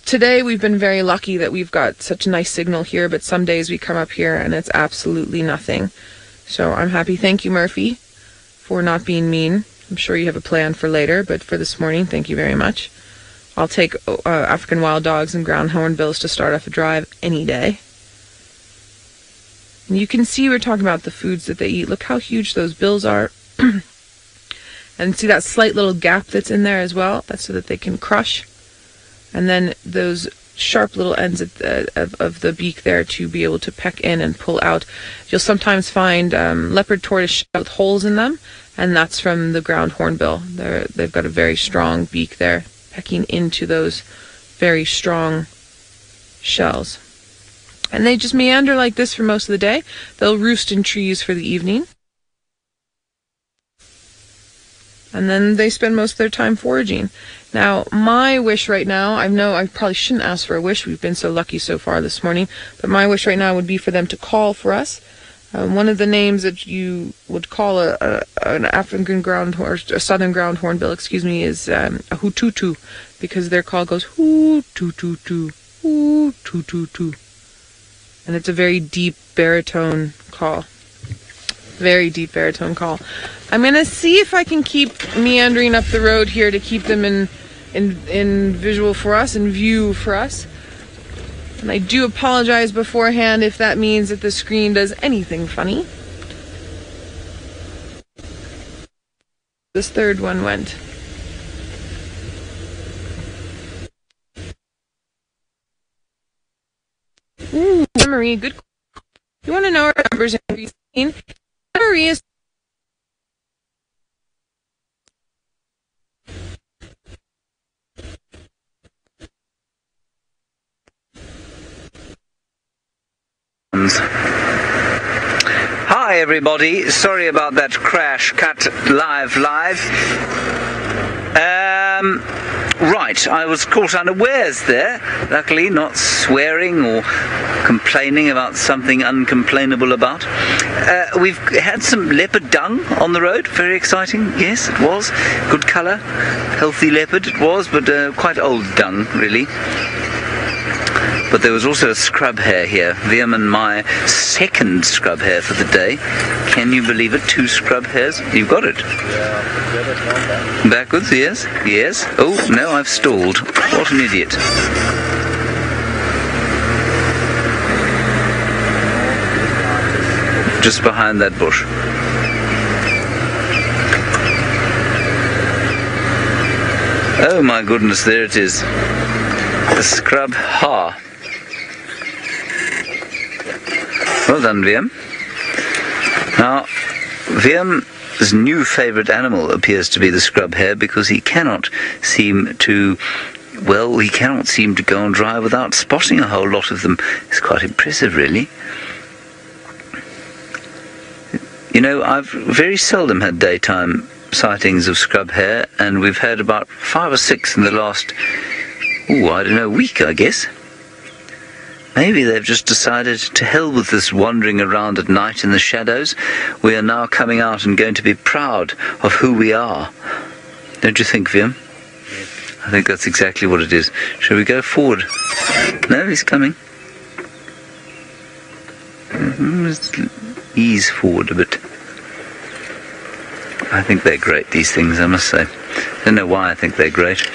Speaker 1: Today we've been very lucky that we've got such a nice signal here, but some days we come up here and it's absolutely nothing. So I'm happy. Thank you, Murphy, for not being mean. I'm sure you have a plan for later, but for this morning, thank you very much. I'll take African wild dogs and ground hornbills to start off a drive any day. And you can see we're talking about the foods that they eat. Look how huge those bills are. And see that slight little gap that's in there as well? That's so that they can crush. And then those sharp little ends of the beak there to be able to peck in and pull out. You'll sometimes find leopard tortoise shells with holes in them, and that's from the ground hornbill. They've got a very strong beak there, pecking into those very strong shells. And they just meander like this for most of the day. They'll roost in trees for the evening. And then they spend most of their time foraging. Now, my wish right now, I know I probably shouldn't ask for a wish. We've been so lucky so far this morning. But my wish right now would be for them to call for us. One of the names that you would call an African ground or a southern ground hornbill, is a hututu, because their call goes hoo-too-too-too, hoo-too-too-too. And it's a very deep baritone call. Very deep baritone call. I'm going to see if I can keep meandering up the road here to keep them in visual for us, in view for us. And I do apologize beforehand if that means that the screen does anything funny. This third one went. Ooh, Marie, good. You want to know our numbers increasing? Marie is
Speaker 2: Hi everybody, sorry about that crash. Cut live. Right, I was caught unawares there. Luckily not swearing or complaining about something uncomplainable about. We've had some leopard dung on the road, very exciting. Yes, it was. Good colour, healthy leopard it was, but quite old dung really. But there was also a scrub hare here. Liam and my second scrub hare for the day. Can you believe it? 2 scrub hares. You've got it. Yeah. Backwards, yes. Yes. Oh, no, I've stalled. What an idiot. Just behind that bush. Oh my goodness, there it is. The scrub hare. Well done, Liam. Now, Liam's new favourite animal appears to be the scrub hare, because he cannot seem to go on drive without spotting a whole lot of them. It's quite impressive, really. You know, I've very seldom had daytime sightings of scrub hare, and we've had about 5 or 6 in the last, week, I guess. Maybe they've just decided to hell with this wandering around at night in the shadows. We are now coming out and going to be proud of who we are. Don't you think, Liam? Yes. I think that's exactly what it is. Shall we go forward? No, he's coming. Let's ease forward a bit. I think they're great, these things, I must say. I don't know why I think they're great.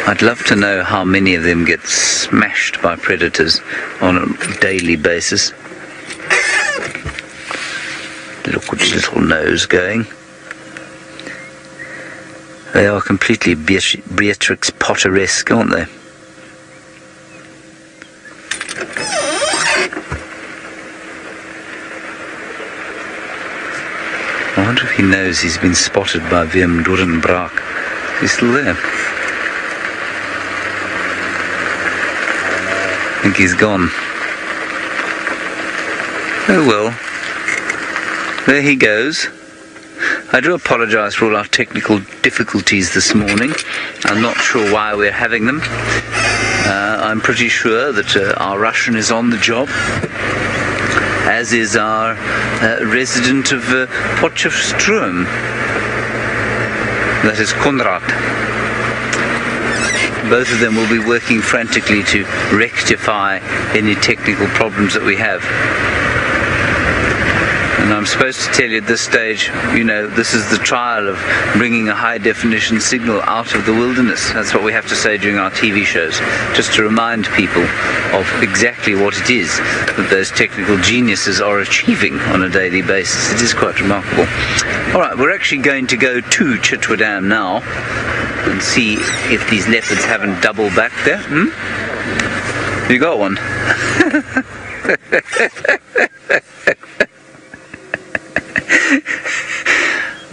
Speaker 2: I'd love to know how many of them get smashed by predators on a daily basis. Look at his little nose going. They are completely Beatrix Potter-esque, aren't they? I wonder if he knows he's been spotted by Wim Doornbraak. He's still there. I think he's gone. Oh well. There he goes. I do apologise for all our technical difficulties this morning. I'm not sure why we're having them. I'm pretty sure that our Russian is on the job, as is our resident of Potchefstroom. That is Konrad. Both of them will be working frantically to rectify any technical problems that we have. And I'm supposed to tell you at this stage, you know, this is the trial of bringing a high-definition signal out of the wilderness. That's what we have to say during our TV shows, just to remind people of exactly what it is that those technical geniuses are achieving on a daily basis. It is quite remarkable. All right, we're actually going to go to Chitwa Dam now and see if these leopards haven't doubled back there. You got one.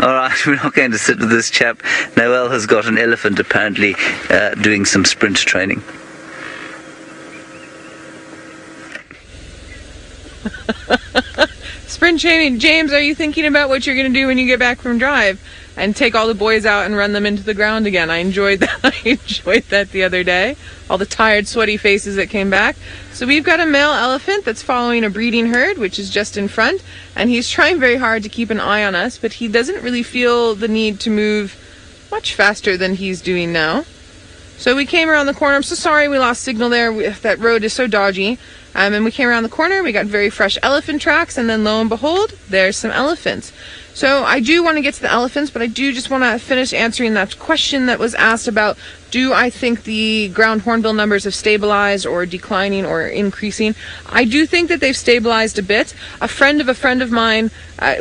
Speaker 2: Alright, we're not going to sit with this chap. Noel has got an elephant apparently doing some sprint training.
Speaker 1: Sprint training. James, are you thinking about what you're going to do when you get back from drive? And take all the boys out and run them into the ground again. I enjoyed that. I enjoyed that the other day. All the tired, sweaty faces that came back. So we've got a male elephant that's following a breeding herd, which is just in front. And he's trying very hard to keep an eye on us, but he doesn't really feel the need to move much faster than he's doing now. So we came around the corner. I'm so sorry we lost signal there. That road is so dodgy. And we came around the corner. We got very fresh elephant tracks. And then lo and behold, there's some elephants. So I do want to get to the elephants, but I do just want to finish answering that question that was asked about, do I think the ground hornbill numbers have stabilized or declining or increasing? I do think that they've stabilized a bit. A friend of mine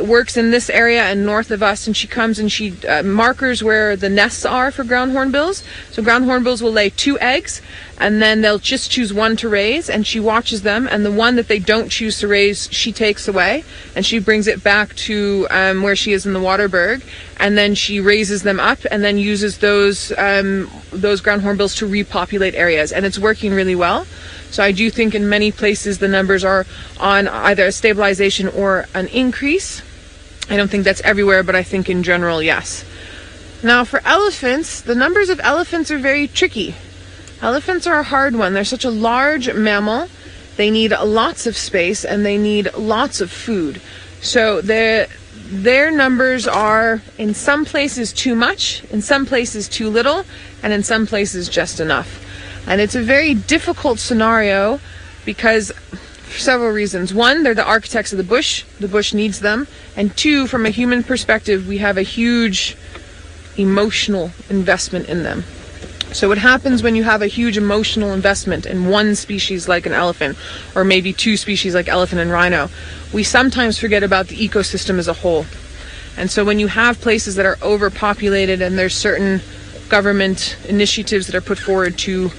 Speaker 1: works in this area and north of us, and she comes and she markers where the nests are for ground hornbills. So ground hornbills will lay 2 eggs, and then they'll just choose one to raise, and she watches them, and the one that they don't choose to raise, she takes away, and she brings it back to where she is in the Waterberg, and then she raises them up and then uses those ground hornbills to repopulate areas, and it's working really well. So I do think in many places the numbers are on either a stabilization or an increase. I don't think that's everywhere, but I think in general, yes. Now for elephants, the numbers of elephants are very tricky. Elephants are a hard one. They're such a large mammal. They need lots of space and they need lots of food. So their numbers are in some places too much, in some places too little, and in some places just enough. And it's a very difficult scenario because for several reasons. One, they're the architects of the bush needs them. And two, from a human perspective, we have a huge emotional investment in them. So what happens when you have a huge emotional investment in one species like an elephant, or maybe 2 species like elephant and rhino, we sometimes forget about the ecosystem as a whole. And so when you have places that are overpopulated and there's certain government initiatives that are put forward to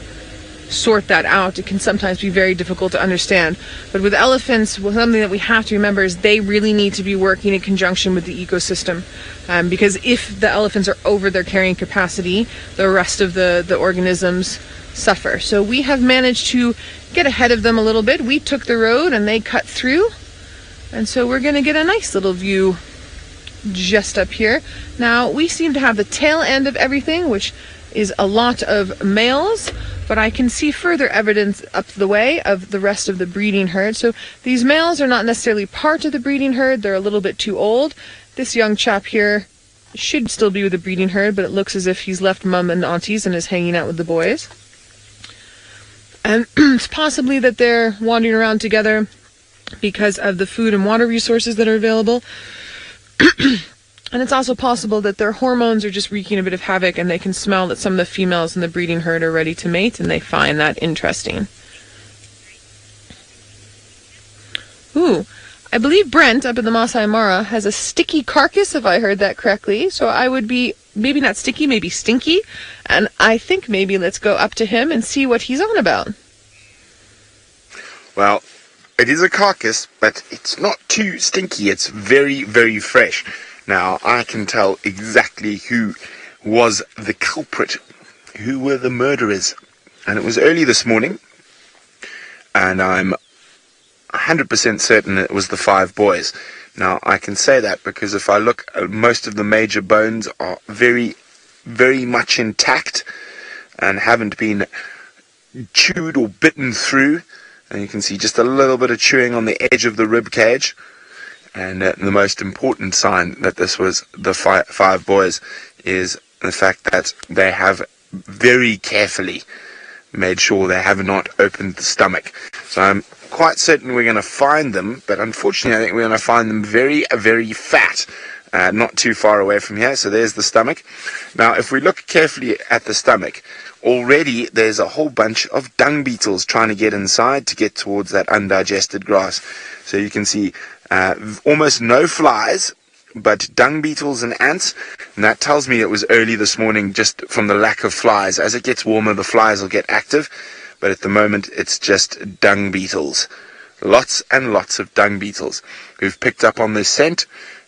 Speaker 1: sort that out, it can sometimes be very difficult to understand. But with elephants, something that we have to remember is they really need to be working in conjunction with the ecosystem, because if the elephants are over their carrying capacity, the rest of the organisms suffer. So we have managed to get ahead of them a little bit. We took the road and they cut through, and so we're going to get a nice little view just up here. Now we seem to have the tail end of everything, which is a lot of males, but I can see further evidence up the way of the rest of the breeding herd. So these males are not necessarily part of the breeding herd. They're a little bit too old. This young chap here should still be with the breeding herd, but it looks as if he's left mum and aunties and is hanging out with the boys. And it's possibly that they're wandering around together because of the food and water resources that are available. And it's also possible that their hormones are just wreaking a bit of havoc, and they can smell that some of the females in the breeding herd are ready to mate, and they find that interesting. Ooh, I believe Brent up at the Masai Mara has a sticky carcass, if I heard that correctly. So I would be, maybe not sticky, maybe stinky. And I think maybe let's go up to him and see what he's on about.
Speaker 3: Well, it is a carcass, but it's not too stinky. It's very, very fresh. Now, I can tell exactly who was the culprit, who were the murderers. And it was early this morning, and I'm 100% certain it was the 5 boys. Now, I can say that because if I look, most of the major bones are very, very much intact and haven't been chewed or bitten through. And you can see just a little bit of chewing on the edge of the rib cage. And the most important sign that this was the 5 boys is the fact that they have very carefully made sure they have not opened the stomach. So I'm quite certain we're going to find them, but unfortunately I think we're going to find them very, very fat, not too far away from here. So there's the stomach. Now, if we look carefully at the stomach, already there's a whole bunch of dung beetles trying to get inside to get towards that undigested grass. So you can see almost no flies, but dung beetles and ants, and that tells me it was early this morning just from the lack of flies. As it gets warmer, the flies will get active, but at the moment it's just dung beetles. Lots and lots of dung beetles who've picked up on this scent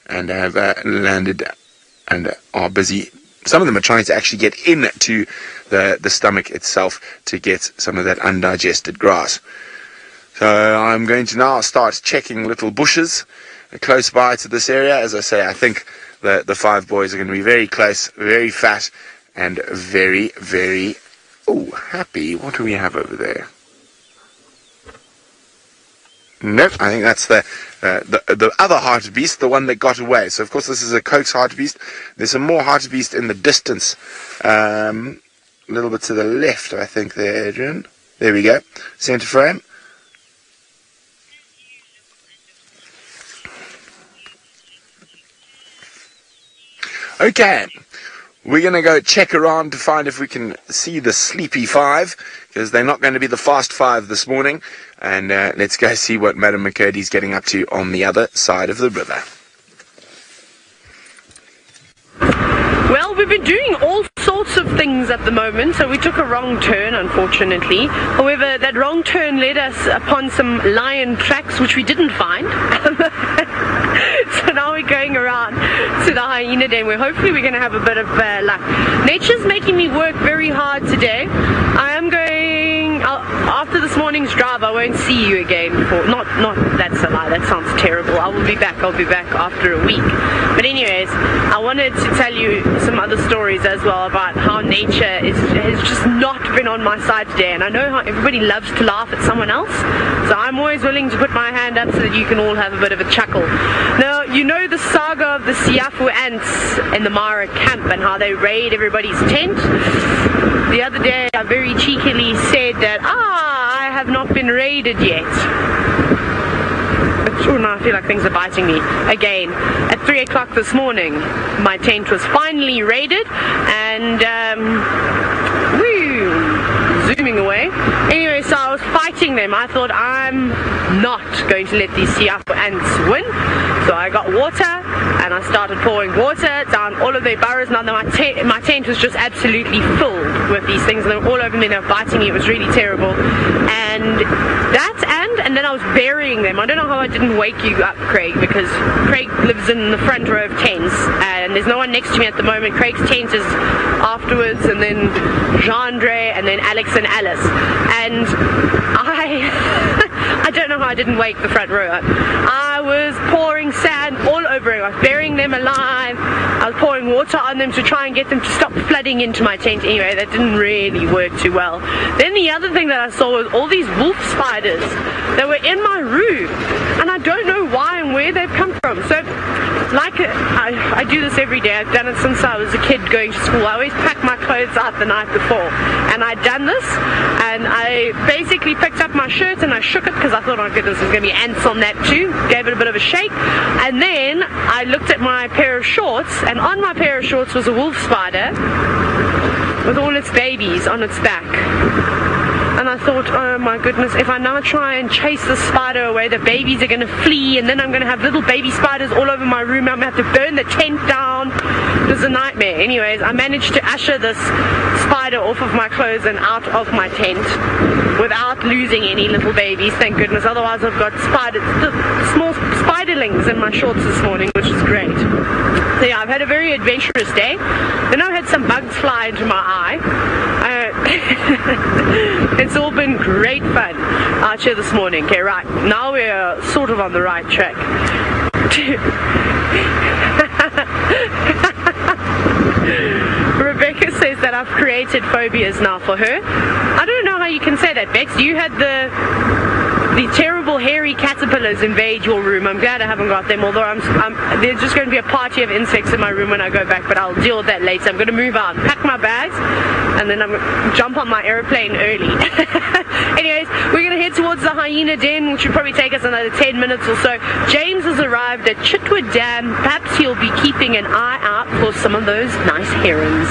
Speaker 3: and have landed and are busy. Some of them are trying to actually get into the stomach itself to get some of that undigested grass. So I'm going to now start checking little bushes close by to this area. As I say, I think the 5 boys are going to be very close, very fat, and very, very happy. What do we have over there? Nope, I think that's the other hartebeest, the one that got away. So of course this is a Coax hartebeest. There's some more hartebeest in the distance, a little bit to the left, I think there, Adrian. There we go, center frame. Okay, we're going to go check around to find if we can see the sleepy 5, because they're not going to be the fast 5 this morning. And let's go see what Madam McCurdy's getting up to on the other side of the river.
Speaker 4: Well, we've been doing all sorts of things at the moment, so we took a wrong turn, unfortunately. However, that wrong turn led us upon some lion tracks, which we didn't find. So now we're going around to the hyena den, where hopefully we're going to have a bit of luck. Nature's making me work very hard today. I am going, after this morning's drive, I won't see you again for, not, that's a lie, that sounds terrible. I'll be back after a week. But anyways, I wanted to tell you some other stories as well about how nature has just not been on my side today. And I know how everybody loves to laugh at someone else, so I'm always willing to put my hand up so that you can all have a bit of a chuckle. Now, you know the saga of the Siafu ants in the Mara camp and how they raid everybody's tent? The other day I very cheekily said that, I have not been raided yet. But sure, now I feel like things are biting me again. At 3 o'clock this morning, my tent was finally raided, and zooming away. Anyway, so I was fighting them. I thought, I'm not going to let these Siafu ants win. So I got water and I started pouring water down all of their burrows. Now my tent was just absolutely filled with these things. They were all over me, they were biting me. It was really terrible. And then I was burying them. I don't know how I didn't wake you up, Craig, because Craig lives in the front row of tents and there's no one next to me at the moment. Craig's tent is afterwards, and then Jeandre, and then Alex and Alice. And I don't know how I didn't wake the front row up. I was pouring sand all over it. I was burying them alive. I was pouring water on them to try and get them to stop flooding into my tent. Anyway, that didn't really work too well. Then the other thing that I saw was all these wolf spiders that were in my room, and I don't know why and where they've come from. So, like I do this every day. I've done it since I was a kid going to school. I always pack my clothes out the night before, and I'd done this, and I basically picked up my shirt and I shook it because I thought, oh goodness, there's going to be ants on that too. Gave it a bit of a shake, and then I looked at my pair of shorts, and on my pair of shorts was a wolf spider with all its babies on its back. And I thought, oh my goodness, if I now try and chase the spider away, the babies are going to flee, and then I'm going to have little baby spiders all over my room. I'm going to have to burn the tent down. It was a nightmare. Anyways, I managed to usher this spider off of my clothes and out of my tent without losing any little babies, thank goodness. Otherwise I've got small spiderlings in my shorts this morning, which is great. So yeah, I've had a very adventurous day. Then I had some bugs fly into my eye. It's all been great fun out here this morning. Okay, right, now we're sort of on the right track. Rebecca says that I've created phobias now for her. I don't know how you can say that, Bex. You had the the terrible hairy caterpillars invade your room. I'm glad I haven't got them, although there's just going to be a party of insects in my room when I go back, but I'll deal with that later. I'm going to move out, pack my bags, and then I'm going to jump on my aeroplane early. Anyways, we're going to head towards the hyena den, which will probably take us another 10 minutes or so. James has arrived at Chitwa Dam. Perhaps he'll be keeping an eye out for some of those nice herons.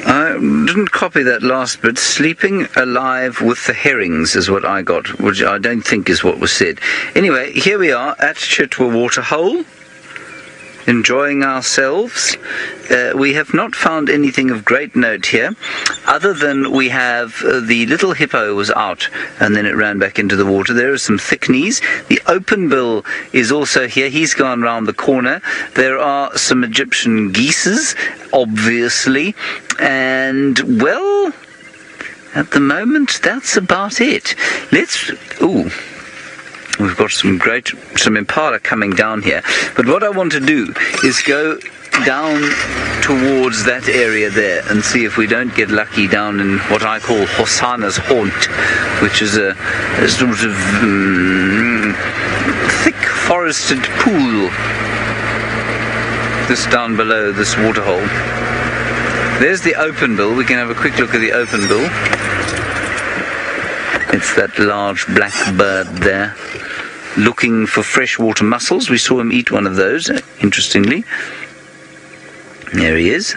Speaker 2: I didn't copy that last bit. Sleeping alive with the herrings is what I got, which I don't think is what was said. Anyway, here we are at Chitwa Waterhole, enjoying ourselves. We have not found anything of great note here, other than we have the little hippo was out and then it ran back into the water. There are some thick knees. The open bill is also here. He's gone round the corner. There are some Egyptian geeses, obviously, and, well, at the moment, that's about it. We've got some impala coming down here. But what I want to do is go down towards that area there and see if we don't get lucky down in what I call Hosanna's Haunt, which is a sort of thick forested pool just down below this waterhole. There's the open bill. We can have a quick look at the open bill. It's that large black bird there, looking for freshwater mussels. We saw him eat one of those, interestingly. There he is.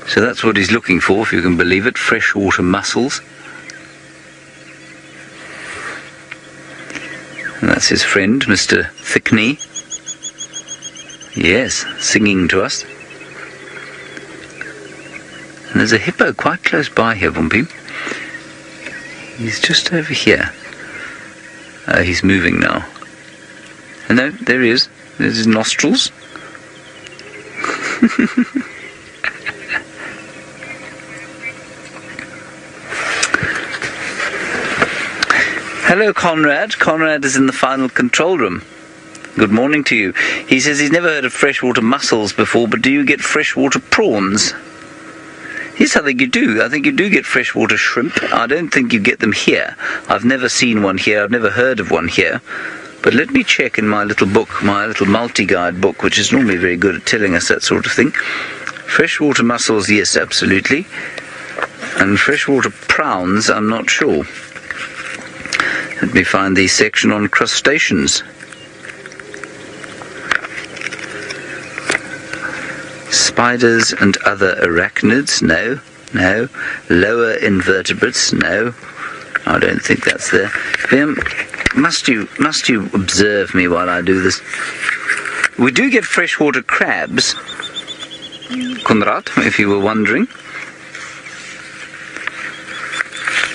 Speaker 2: So that's what he's looking for, if you can believe it, freshwater mussels. And that's his friend, Mr. Thickney. Yes, singing to us. And there's a hippo quite close by here, Bumpy. He's just over here. He's moving now. And no, there he is. There's his nostrils. Hello, Conrad. Conrad is in the final control room. Good morning to you. He says he's never heard of freshwater mussels before, but do you get freshwater prawns? Yes, I think you do. I think you do get freshwater shrimp. I don't think you get them here. I've never seen one here. I've never heard of one here. But let me check in my little book, my little multi-guide book, which is normally very good at telling us that sort of thing. Freshwater mussels, yes, absolutely. And freshwater prawns, I'm not sure. Let me find the section on crustaceans. Spiders and other arachnids, no. Lower invertebrates, no. I don't think that's there. Must you observe me while I do this? We do get freshwater crabs, Konrad, if you were wondering.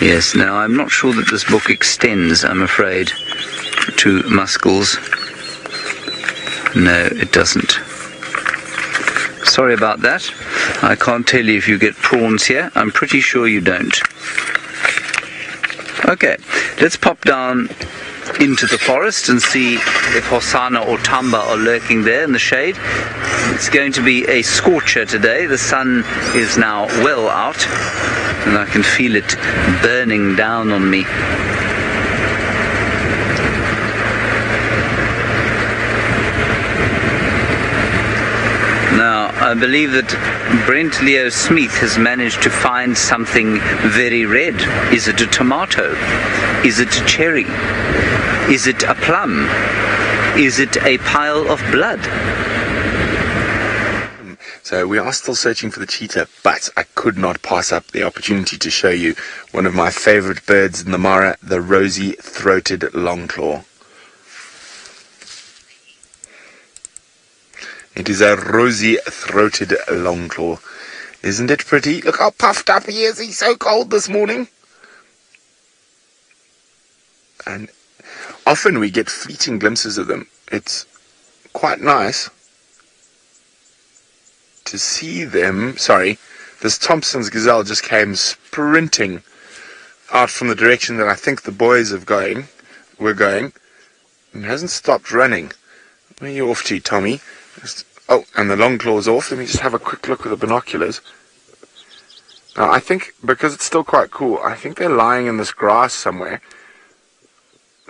Speaker 2: Yes, now I'm not sure that this book extends, I'm afraid, to mussels. No, it doesn't. Sorry about that. I can't tell you if you get prawns here. I'm pretty sure you don't. Okay, let's pop down into the forest and see if Hosanna or Tamba are lurking there in the shade. It's going to be a scorcher today. The sun is now well out, and I can feel it burning down on me. Now, I believe that Brent Leo Smith has managed to find something very red. Is it a tomato? Is it a cherry? Is it a plum? Is it a pile of blood?
Speaker 3: So we are still searching for the cheetah, but I could not pass up the opportunity to show you one of my favorite birds in the Mara, the rosy-throated longclaw. It is a rosy-throated longclaw. Isn't it pretty? Look how puffed up he is. He's so cold this morning. And often we get fleeting glimpses of them. It's quite nice to see them. Sorry, this Thompson's gazelle just came sprinting out from the direction that I think the boys were going, and hasn't stopped running. Where are you off to, Tommy? Just Oh, and the long claw's off. Let me just have a quick look with the binoculars. Now, I think, because it's still quite cool, I think they're lying in this grass somewhere.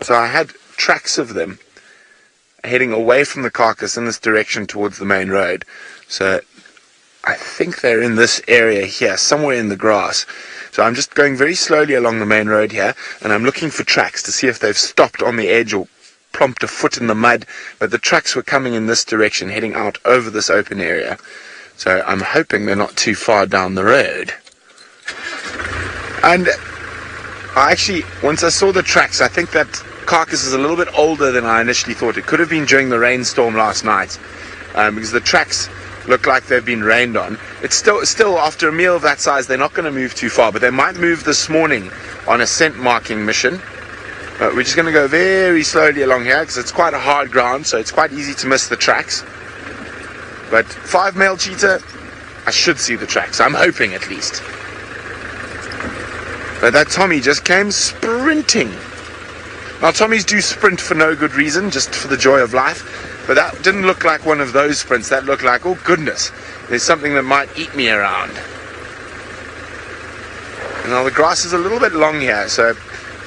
Speaker 3: So I had tracks of them heading away from the carcass in this direction towards the main road. So I think they're in this area here, somewhere in the grass. So I'm just going very slowly along the main road here, and I'm looking for tracks to see if they've stopped on the edge or plomped a foot in the mud. But the tracks were coming in this direction, heading out over this open area. So I'm hoping they're not too far down the road. And I actually, once I saw the tracks, I think that carcass is a little bit older than I initially thought. It could have been during the rainstorm last night, because the tracks look like they've been rained on. It's still after a meal of that size, they're not going to move too far, but they might move this morning on a scent marking mission. We're just going to go very slowly along here because it's quite a hard ground, so it's quite easy to miss the tracks. But 5 male cheetah, I should see the tracks. I'm hoping at least. But that Tommy just came sprinting. Now, Tommies do sprint for no good reason, just for the joy of life. But that didn't look like one of those sprints. That looked like, oh goodness, there's something that might eat me around. Now, the grass is a little bit long here, so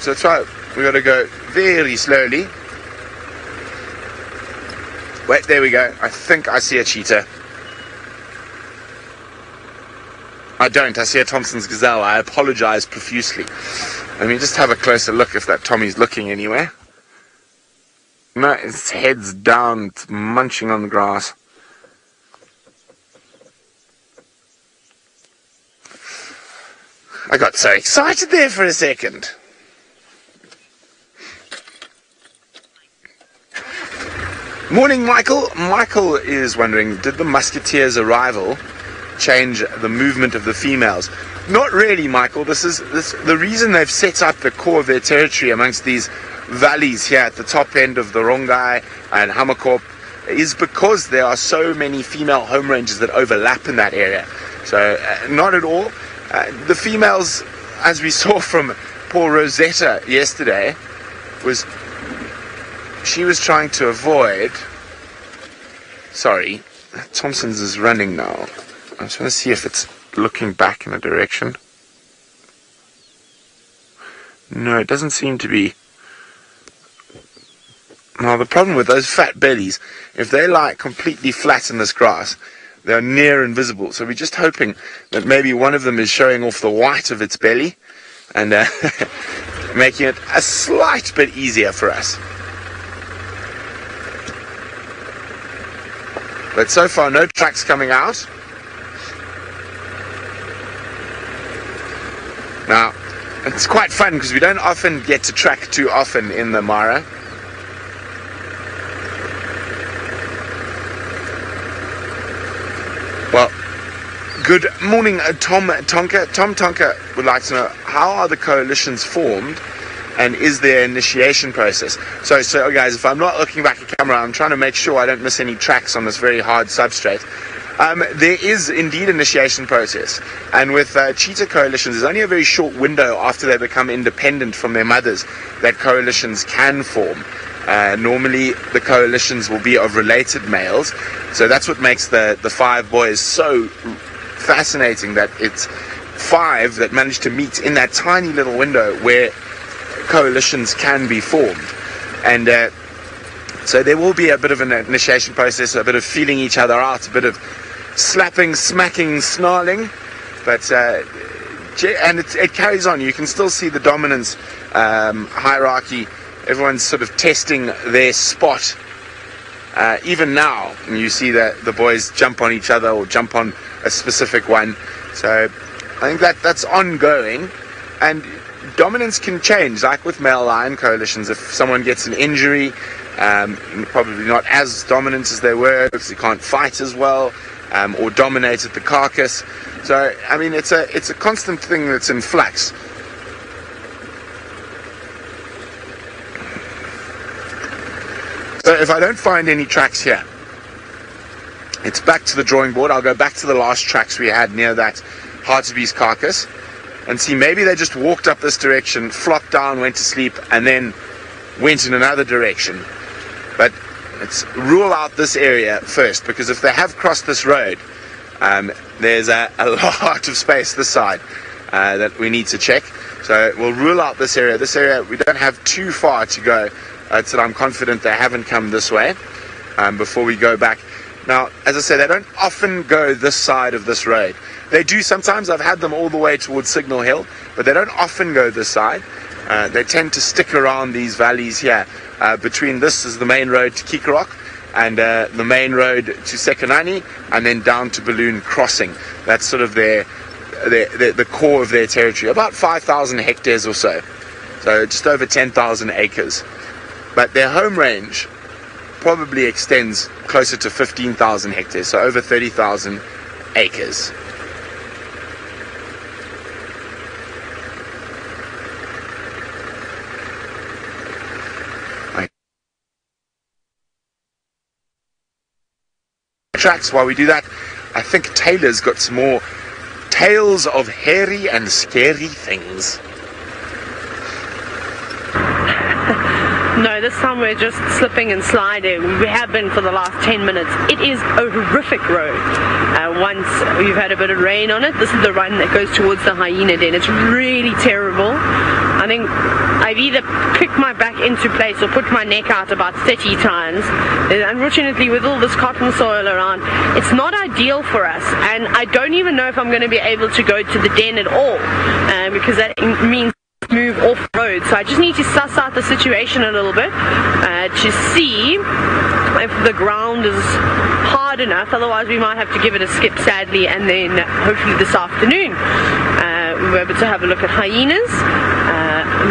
Speaker 3: that's right. We've got to go very slowly. Wait, there we go. I think I see a cheetah. I don't. I see a Thompson's gazelle. I apologize profusely. Let me just have a closer look if that Tommy's looking anywhere. No, its head's down. It's munching on the grass. I got so excited there for a second. Morning, Michael. Michael is wondering, did the musketeers' arrival change the movement of the females? Not really, Michael. The reason they've set up the core of their territory amongst these valleys here at the top end of the Rongai and Hamakop is because there are so many female home ranges that overlap in that area. So not at all. The females, as we saw from poor Rosetta yesterday, she was trying to avoid... Sorry, Thompson's is running now. I'm just going to see if it's looking back in a direction. No, it doesn't seem to be. Now, the problem with those fat bellies, if they lie completely flat in this grass, they're near invisible. So we're just hoping that maybe one of them is showing off the white of its belly and making it a slight bit easier for us. But so far, no tracks coming out. Now, it's quite fun because we don't often get to track too often in the Mara. Well, good morning, Tom Tonka. Tom Tonka would like to know, how are the coalitions formed and is there an initiation process? So guys, if I'm not looking back at camera, I'm trying to make sure I don't miss any tracks on this very hard substrate. There is indeed an initiation process, and with cheetah coalitions, there's only a very short window after they become independent from their mothers that coalitions can form. Normally the coalitions will be of related males, so that's what makes the 5 boys so fascinating, that it's 5 that manage to meet in that tiny little window where coalitions can be formed. And so there will be a bit of an initiation process, a bit of feeling each other out, a bit of slapping, smacking, snarling, but and it carries on. You can still see the dominance hierarchy. Everyone's sort of testing their spot. Even now, you see that the boys jump on each other or jump on a specific one. So I think that's ongoing, and dominance can change, like with male lion coalitions. If someone gets an injury, probably not as dominant as they were because they can't fight as well, or dominate at the carcass. So I mean, it's a constant thing that's in flux. So if I don't find any tracks here, it's back to the drawing board. I'll go back to the last tracks we had near that hartebeest carcass and see, maybe they just walked up this direction, flopped down, went to sleep, and then went in another direction. But let's rule out this area first, because if they have crossed this road, there's a lot of space this side that we need to check. So we'll rule out this area. This area, we don't have too far to go, so I'm confident they haven't come this way before we go back. Now, as I said, they don't often go this side of this road. They do sometimes. I've had them all the way towards Signal Hill, but they don't often go this side. They tend to stick around these valleys here. Between this is the main road to Kikarok, and the main road to Sekanani, and then down to Balloon Crossing. That's sort of the core of their territory. About 5,000 hectares or so. So just over 10,000 acres. But their home range probably extends closer to 15,000 hectares, so over 30,000 acres. Tracks. While we do that, I think Taylor's got some more tales of hairy and scary things.
Speaker 4: No, this time we're just slipping and sliding. We have been for the last 10 minutes. It is a horrific road. Once you've had a bit of rain on it, this is the run that goes towards the hyena den. It's really terrible. I think I've either kicked my back into place or put my neck out about 30 times. Unfortunately, with all this cotton soil around, it's not ideal for us. And I don't even know if I'm going to be able to go to the den at all, because that means move off road. So I just need to suss out the situation a little bit to see if the ground is hard enough. Otherwise we might have to give it a skip, sadly, and then hopefully this afternoon we're able to have a look at hyenas.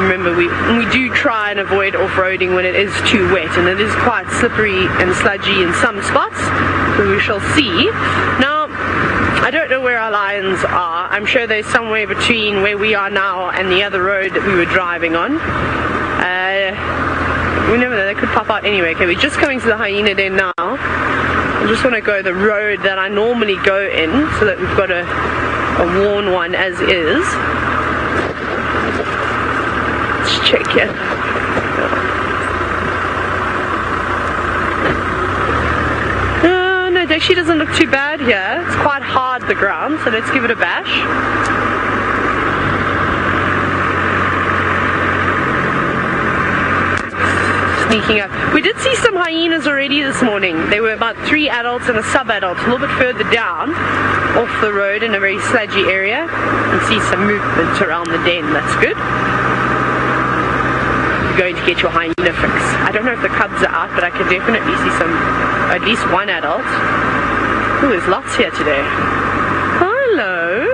Speaker 4: Remember, we do try and avoid off-roading when it is too wet, and it is quite slippery and sludgy in some spots, so we shall see. Now, I don't know where our lions are. I'm sure they're somewhere between where we are now and the other road that we were driving on. We never know, they could pop out anyway. Okay, we're just coming to the hyena den now. I just want to go the road that I normally go in, so that we've got a worn one as is. Let's check here. It actually doesn't look too bad here. It's quite hard, the ground, so let's give it a bash. Sneaking up. We did see some hyenas already this morning. There were about 3 adults and a sub-adult, a little bit further down off the road in a very sludgy area. You can see some movement around the den. That's good. You're going to get your hyena fix. I don't know if the cubs are out, but I can definitely see some, at least one adult. Oh, there's lots here today. Hello.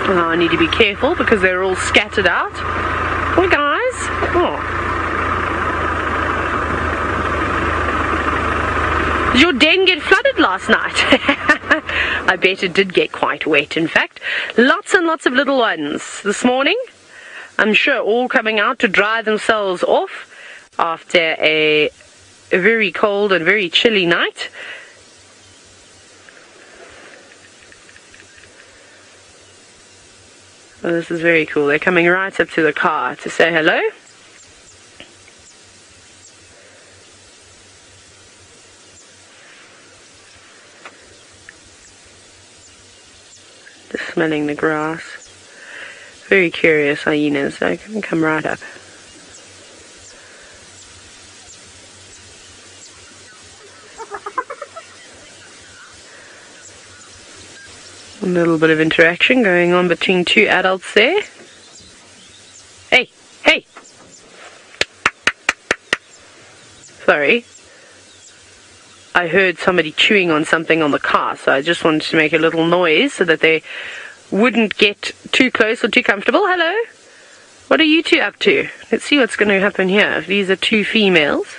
Speaker 4: Oh, I need to be careful because they're all scattered out. Hi guys. Oh. Did your den get flooded last night? I bet it did get quite wet, in fact. Lots and lots of little ones this morning. I'm sure all coming out to dry themselves off after a very cold and very chilly night. Oh, this is very cool. They're coming right up to the car to say hello. Just smelling the grass. Very curious hyenas. They can come right up. A little bit of interaction going on between 2 adults there. Hey, hey! Sorry. I heard somebody chewing on something on the car, so I just wanted to make a little noise so that they wouldn't get too close or too comfortable. Hello? What are you 2 up to? Let's see what's going to happen here. These are 2 females.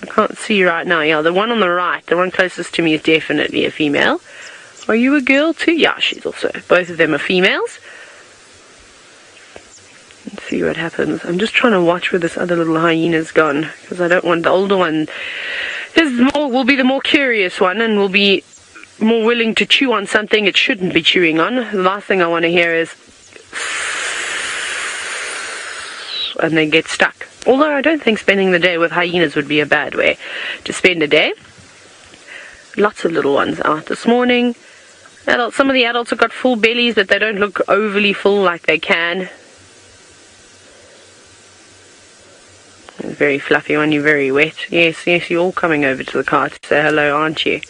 Speaker 4: I can't see right now. Yeah, the one on the right, the one closest to me is definitely a female. Are you a girl too? Yeah, she's also. Both of them are females. Let's see what happens. I'm just trying to watch where this other little hyena's gone, because I don't want the older one. Will be the more curious one and will be more willing to chew on something it shouldn't be chewing on. The last thing I want to hear is and then get stuck. Although I don't think spending the day with hyenas would be a bad way to spend a day. Lots of little ones out this morning. Some of the adults have got full bellies, but they don't look overly full like they can. It's very fluffy one, you're very wet. Yes, you're all coming over to the car to say hello, aren't you?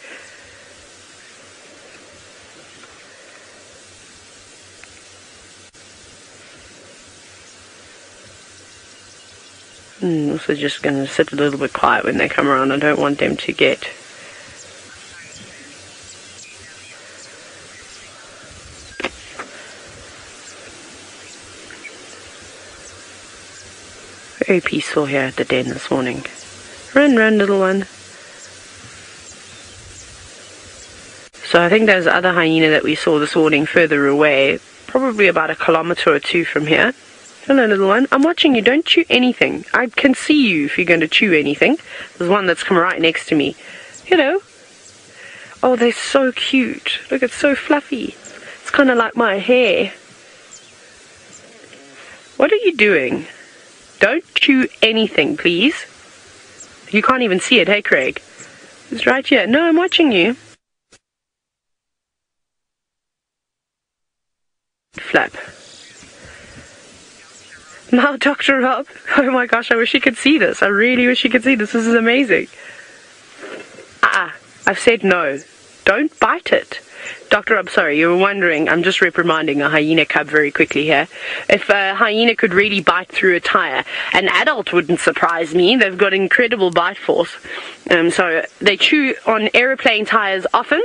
Speaker 4: Also just going to sit a little bit quiet when they come around. I don't want them to get very peaceful here at the den this morning. Run, little one. So I think there's other hyena that we saw this morning further away, probably about 1 kilometer or 2 from here. Hello, little one. I'm watching you. Don't chew anything. I can see you if you're going to chew anything. There's one that's come right next to me. Hello. Oh, they're so cute. Look, it's so fluffy. It's kind of like my hair. What are you doing? Don't chew anything, please. You can't even see it, hey, Craig? It's right here. No, I'm watching you. Flap. Now, Dr. Rob. Oh my gosh, I wish you could see this. I really wish you could see this. This is amazing. I've said no. Don't bite it. Dr. Rob, sorry, you were wondering. I'm just reprimanding a hyena cub very quickly here. If a hyena could really bite through a tire, an adult wouldn't surprise me. They've got incredible bite force. So they chew on aeroplane tires often.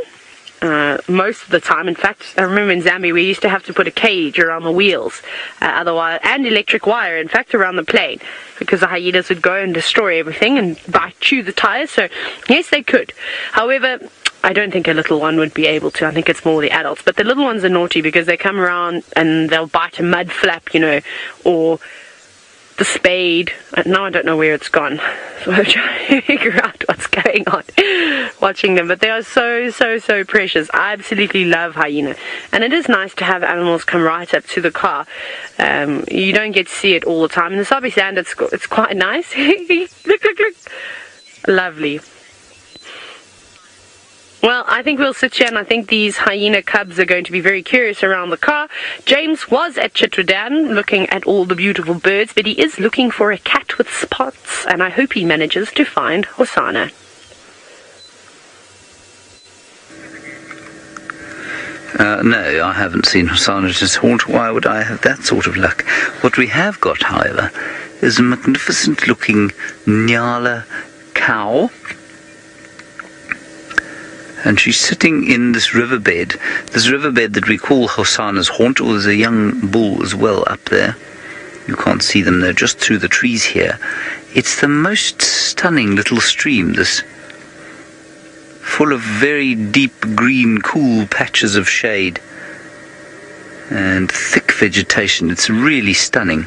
Speaker 4: Most of the time. In fact, I remember in Zambia we used to have to put a cage around the wheels, otherwise, and electric wire, in fact, around the plane, because the hyenas would go and destroy everything and chew the tires. So yes, they could. However, I don't think a little one would be able to. I think it's more the adults. But the little ones are naughty because they come around and they'll bite a mud flap, you know, or the spade. Now I don't know where it's gone, so I'm trying to figure out what's going on watching them. But they are so precious. I absolutely love hyena, and it is nice to have animals come right up to the car. You don't get to see it all the time. In the Sabi sand, it's quite nice. Look, lovely. Well, I think we'll sit here, and I think these hyena cubs are going to be very curious around the car. James was at Chitwa looking at all the beautiful birds, but he is looking for a cat with spots, and I hope he manages to find Hosana.
Speaker 2: No, I haven't seen Hosana's haunt. Why would I have that sort of luck? What we have got, however, is a magnificent-looking Nyala cow. And she's sitting in this riverbed that we call Hosana's haunt, or there's a young bull as well up there. You can't see them, they're just through the trees here. It's the most stunning little stream, this full of very deep green, cool patches of shade and thick vegetation. It's really stunning.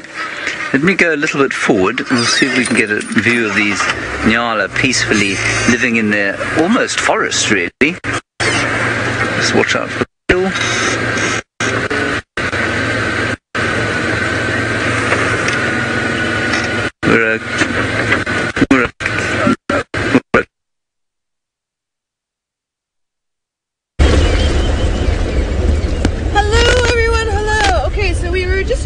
Speaker 2: Let me go a little bit forward and we'll see if we can get a view of these Nyala peacefully living in their almost forest, really. Just watch out for the hill.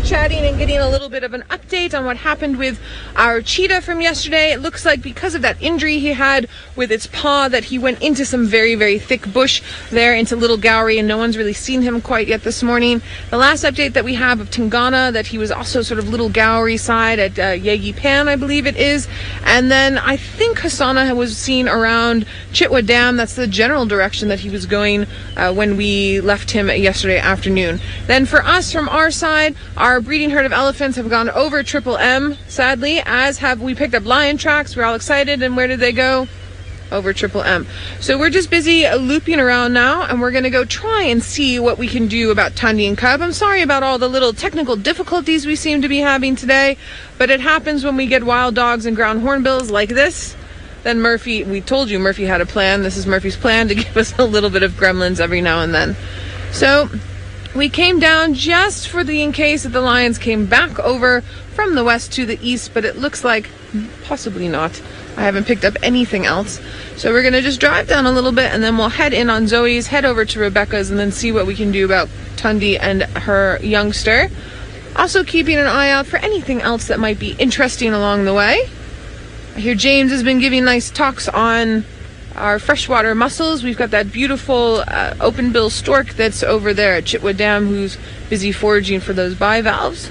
Speaker 1: Chatting and getting a little bit of an update on what happened with our cheetah from yesterday. It looks like because of that injury he had with its paw that he went into some very thick bush there into Little Gowrie, and no one's really seen him quite yet this morning. The last update that we have of Tingana, that he was also sort of Little Gowrie side at Yegi Pan, I believe it is. And then I think Hosana was seen around Chitwa Dam. That's the general direction that he was going when we left him yesterday afternoon. Then for us, from our side, our breeding herd of elephants have gone over Triple M, sadly, as have we picked up lion tracks. We're all excited, and where did they go? Over Triple M. So we're just busy looping around now, and we're going to go try and see what we can do about Tundi and Cub. I'm sorry about all the little technical difficulties we seem to be having today, but it happens when we get wild dogs and ground hornbills like this. Then Murphy, we told you Murphy had a plan. This is Murphy's plan, to give us a little bit of gremlins every now and then. So We came down just for the in case that the lions came back over from the west to the east, but it looks like possibly not. I haven't picked up anything else. So we're going to just drive down a little bit, and then we'll head in on Zoe's, head over to Rebecca's, and then see what we can do about Tundi and her youngster. Also keeping an eye out for anything else that might be interesting along the way. I hear James has been giving nice talks on our freshwater mussels. We've got that beautiful open bill stork that's over there at Chitwa Dam who's busy foraging for those bivalves.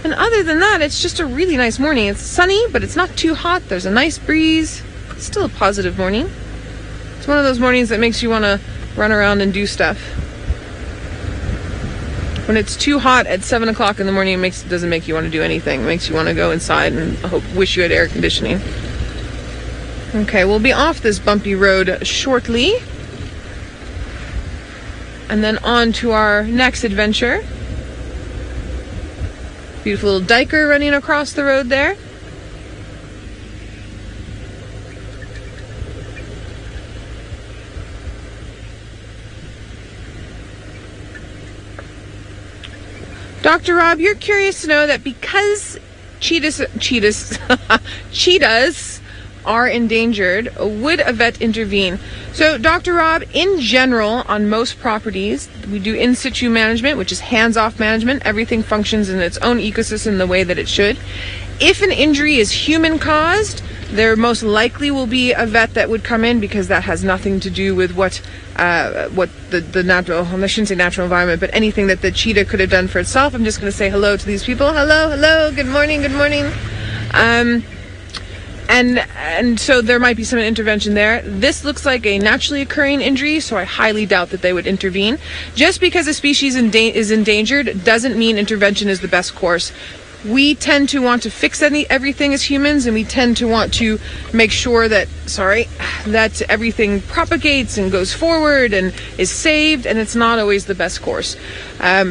Speaker 1: And other than that, it's just a really nice morning. It's sunny, but it's not too hot. There's a nice breeze. It's still a positive morning. It's one of those mornings that makes you want to run around and do stuff. When it's too hot at 7 o'clock in the morning, it doesn't make you want to do anything. It makes you want to go inside and wish you had air conditioning. Okay, we'll be off this bumpy road shortly. And then on to our next adventure. Beautiful little diker running across the road there. Dr. Rob, you're curious to know that because cheetahs are endangered, would a vet intervene? So, Dr. Rob, in general, on most properties, we do in situ management, which is hands-off management. Everything functions in its own ecosystem the way that it should. If an injury is human-caused, there most likely will be a vet that would come in, because that has nothing to do with what the natural, I shouldn't say natural environment, but anything that the cheetah could have done for itself. I'm just going to say hello to these people. Hello, good morning. And so there might be some intervention there. This looks like a naturally occurring injury, so I highly doubt that they would intervene. Just because a species is endangered doesn't mean intervention is the best course. We tend to want to fix everything as humans, and we tend to want to make sure that everything propagates and goes forward and is saved, and it's not always the best course.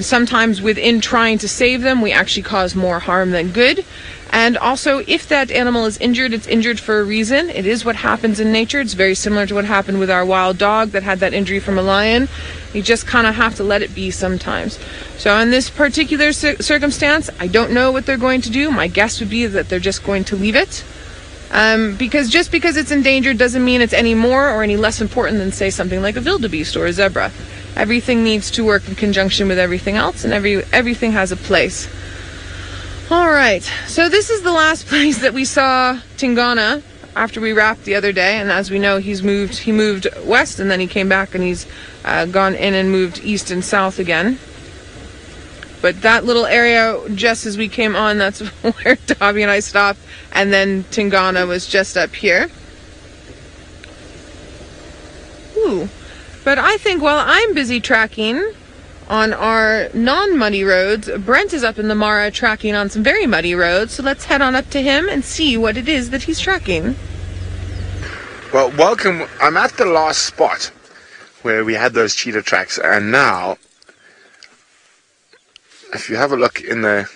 Speaker 1: Sometimes within trying to save them, we actually cause more harm than good. And also, if that animal is injured, it's injured for a reason. It is what happens in nature. It's very similar to what happened with our wild dog that had that injury from a lion. You just kind of have to let it be sometimes. So in this particular circumstance, I don't know what they're going to do. My guess would be that they're just going to leave it. Because just because it's endangered doesn't mean it's any more or any less important than, say, something like a wildebeest or a zebra. Everything needs to work in conjunction with everything else, and everything has a place. All right, so this is the last place that we saw Tingana after we wrapped the other day, and as we know, he moved west, and then he came back, and he's gone in and moved east and south again. But that little area, just as we came on, that's where Dobby and I stopped, and then Tingana was just up here. Ooh, but I think while I'm busy tracking on our non-muddy roads, Brent is up in the Mara tracking on some very muddy roads, so let's head on up to him and see what it is that he's tracking.
Speaker 3: Well, welcome. I'm at the last spot where we had those cheetah tracks, and now, if you have a look in the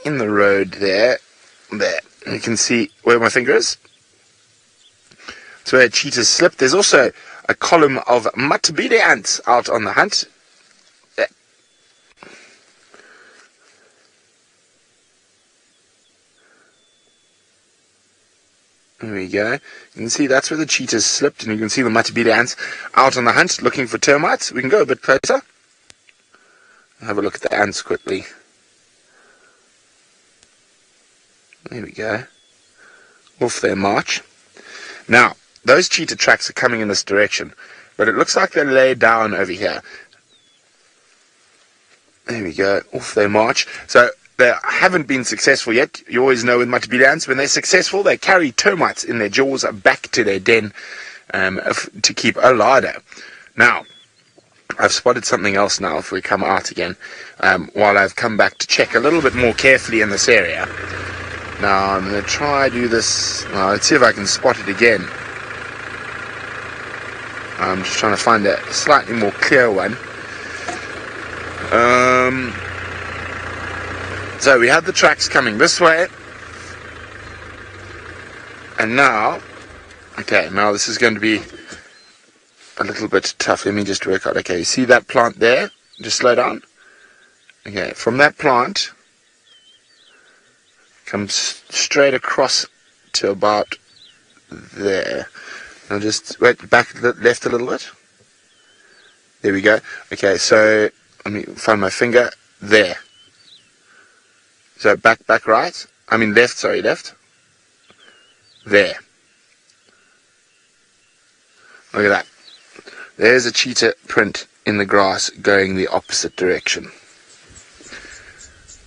Speaker 3: road there, you can see where my finger is. It's where cheetahs slipped. There's also a column of matbide ants out on the hunt. There we go. You can see that's where the cheetahs slipped, and you can see the matbide ants out on the hunt looking for termites. We can go a bit closer. Have a look at the ants quickly. There we go. Off their march. Now, those cheetah tracks are coming in this direction, but it looks like they lay down over here. There we go. Off their march. So they haven't been successful yet. You always know with matbide ants, when they're successful, they carry termites in their jaws back to their den to keep a larder. Now, I've spotted something else now if we come out again, while I've come back to check a little bit more carefully in this area. Now, I'm going to try do this. Let's see if I can spot it again. I'm just trying to find a slightly more clear one. So we had the tracks coming this way, and now, okay, now this is going to be a little bit tough. Let me just work out. Okay, you see that plant there? Just slow down. Okay, from that plant, comes straight across to about there. I'll just wait back left a little bit. There we go. Okay, so let me find my finger there. So back right. I mean left. Sorry, left. There. Look at that. There's a cheetah print in the grass going the opposite direction.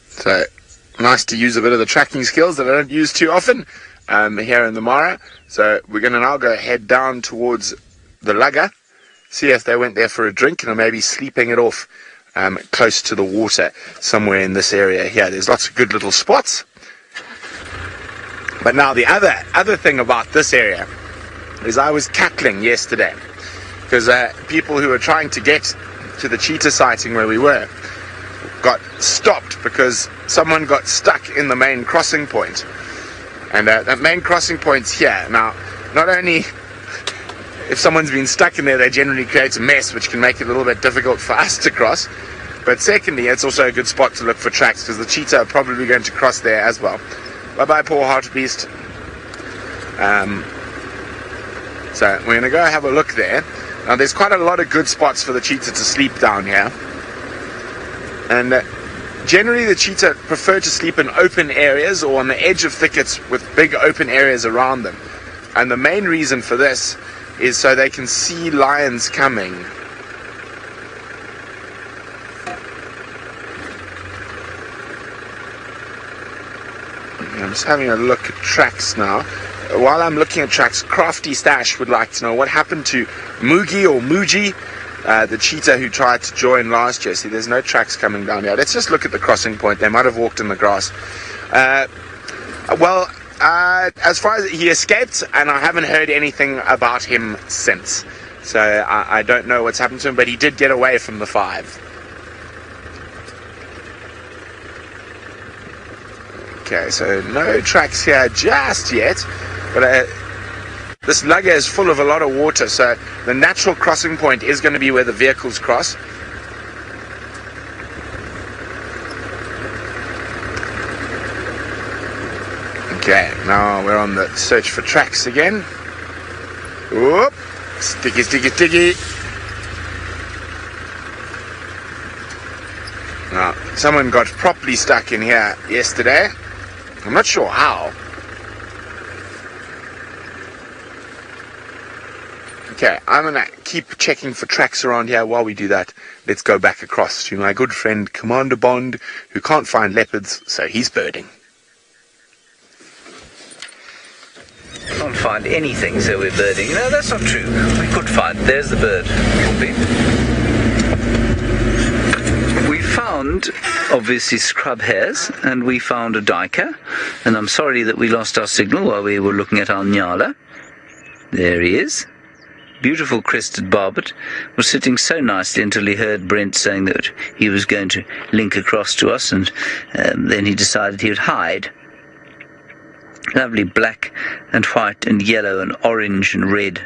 Speaker 3: So nice to use a bit of the tracking skills that I don't use too often here in the Mara. So we're going to now go head down towards the lugger, see if they went there for a drink and are maybe sleeping it off close to the water somewhere in this area here. There's lots of good little spots. But now the other thing about this area is I was cackling yesterday because people who were trying to get to the cheetah sighting where we were got stopped because someone got stuck in the main crossing point. And that main crossing point's here. Now, not only if someone's been stuck in there, they generally create a mess, which can make it a little bit difficult for us to cross. But secondly, it's also a good spot to look for tracks because the cheetah are probably going to cross there as well. Bye-bye, poor hartebeest. So we're going to go have a look there. Now, there's quite a lot of good spots for the cheetah to sleep down here. And generally, the cheetah prefer to sleep in open areas or on the edge of thickets with big open areas around them. And the main reason for this is so they can see lions coming. I'm just having a look at tracks now. While I'm looking at tracks, Crafty Stash would like to know what happened to Moogie or Muji, the cheetah who tried to join last year. See, there's no tracks coming down here. Let's just look at the crossing point. They might have walked in the grass. As far as he escaped, and I haven't heard anything about him since. So I don't know what's happened to him, but he did get away from the 5. Okay, so no tracks here just yet, but this lugger is full of a lot of water, so the natural crossing point is going to be where the vehicles cross. Okay, now we're on the search for tracks again. Whoop! Sticky, sticky, sticky. Now, someone got properly stuck in here yesterday. I'm not sure how. Okay, I'm going to keep checking for tracks around here. While we do that, let's go back across to my good friend Commander Bond, who can't find leopards, so he's birding.
Speaker 2: Can't find anything, so we're birding. No, that's not true. We could find. There's the bird. We found, obviously, scrub hares, and we found a duiker. And I'm sorry that we lost our signal while we were looking at our nyala. There he is. Beautiful crested barbet. Was sitting so nicely until he heard Brent saying that he was going to link across to us, and then he decided he would hide. Lovely black and white and yellow and orange and red.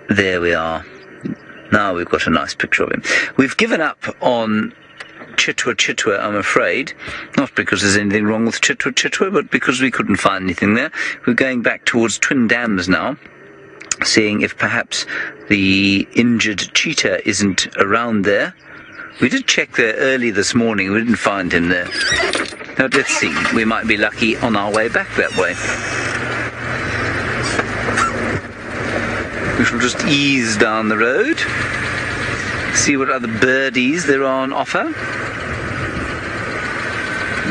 Speaker 2: There we are. Now we've got a nice picture of him. We've given up on Chitwa, I'm afraid. Not because there's anything wrong with Chitwa, but because we couldn't find anything there. We're going back towards Twin Dams now, seeing if perhaps the injured cheetah isn't around there. We did check there early this morning. We didn't find him there. Now, let's see. We might be lucky on our way back that way. We shall just ease down the road, see what other birdies there are on offer.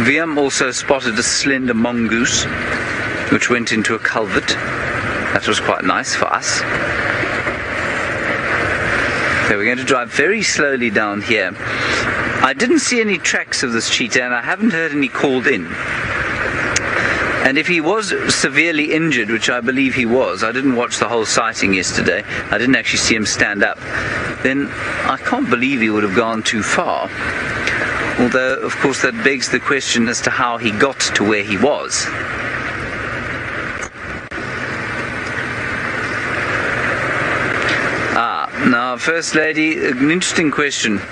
Speaker 2: Viam also spotted a slender mongoose, which went into a culvert. That was quite nice for us. So we're going to drive very slowly down here. I didn't see any tracks of this cheetah, and I haven't heard any called in. And if he was severely injured, which I believe he was, I didn't watch the whole sighting yesterday, I didn't actually see him stand up, then I can't believe he would have gone too far. Although, of course, that begs the question as to how he got to where he was. Now, First Lady, an interesting question.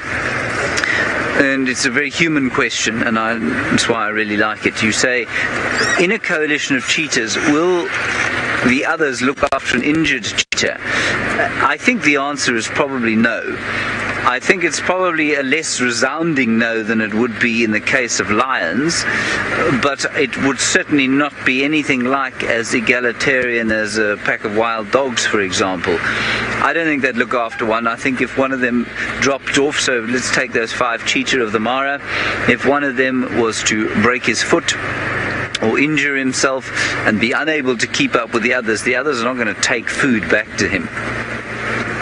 Speaker 2: And it's a very human question, and that's why I really like it. You say, in a coalition of cheetahs, will the others look after an injured cheetah? I think the answer is probably no. I think it's probably a less resounding no than it would be in the case of lions, but it would certainly not be anything like as egalitarian as a pack of wild dogs, for example. I don't think they'd look after one. I think if one of them dropped off, so let's take those 5 cheetah of the Mara, if one of them was to break his foot or injure himself and be unable to keep up with the others are not going to take food back to him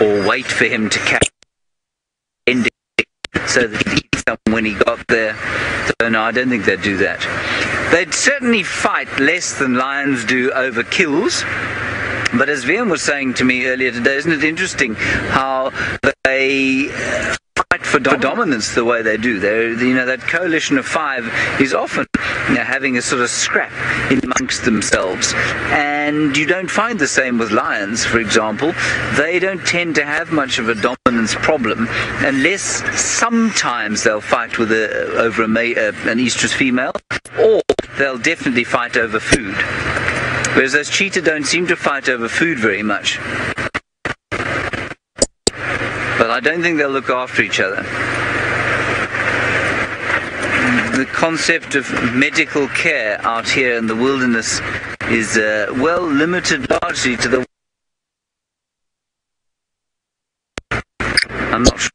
Speaker 2: or wait for him to catch so that he'd eat some when he got there. So no, I don't think they'd do that. They'd certainly fight less than lions do over kills. But as Vian was saying to me earlier today, isn't it interesting how they fight for dominance the way they do? That coalition of 5 is often having a sort of scrap in amongst themselves. And you don't find the same with lions, for example. They don't tend to have much of a dominance problem unless sometimes they'll fight with over an estrus female, or they'll definitely fight over food. Whereas those cheetah don't seem to fight over food very much. But I don't think they'll look after each other. The concept of medical care out here in the wilderness is, limited largely to the... I'm not sure.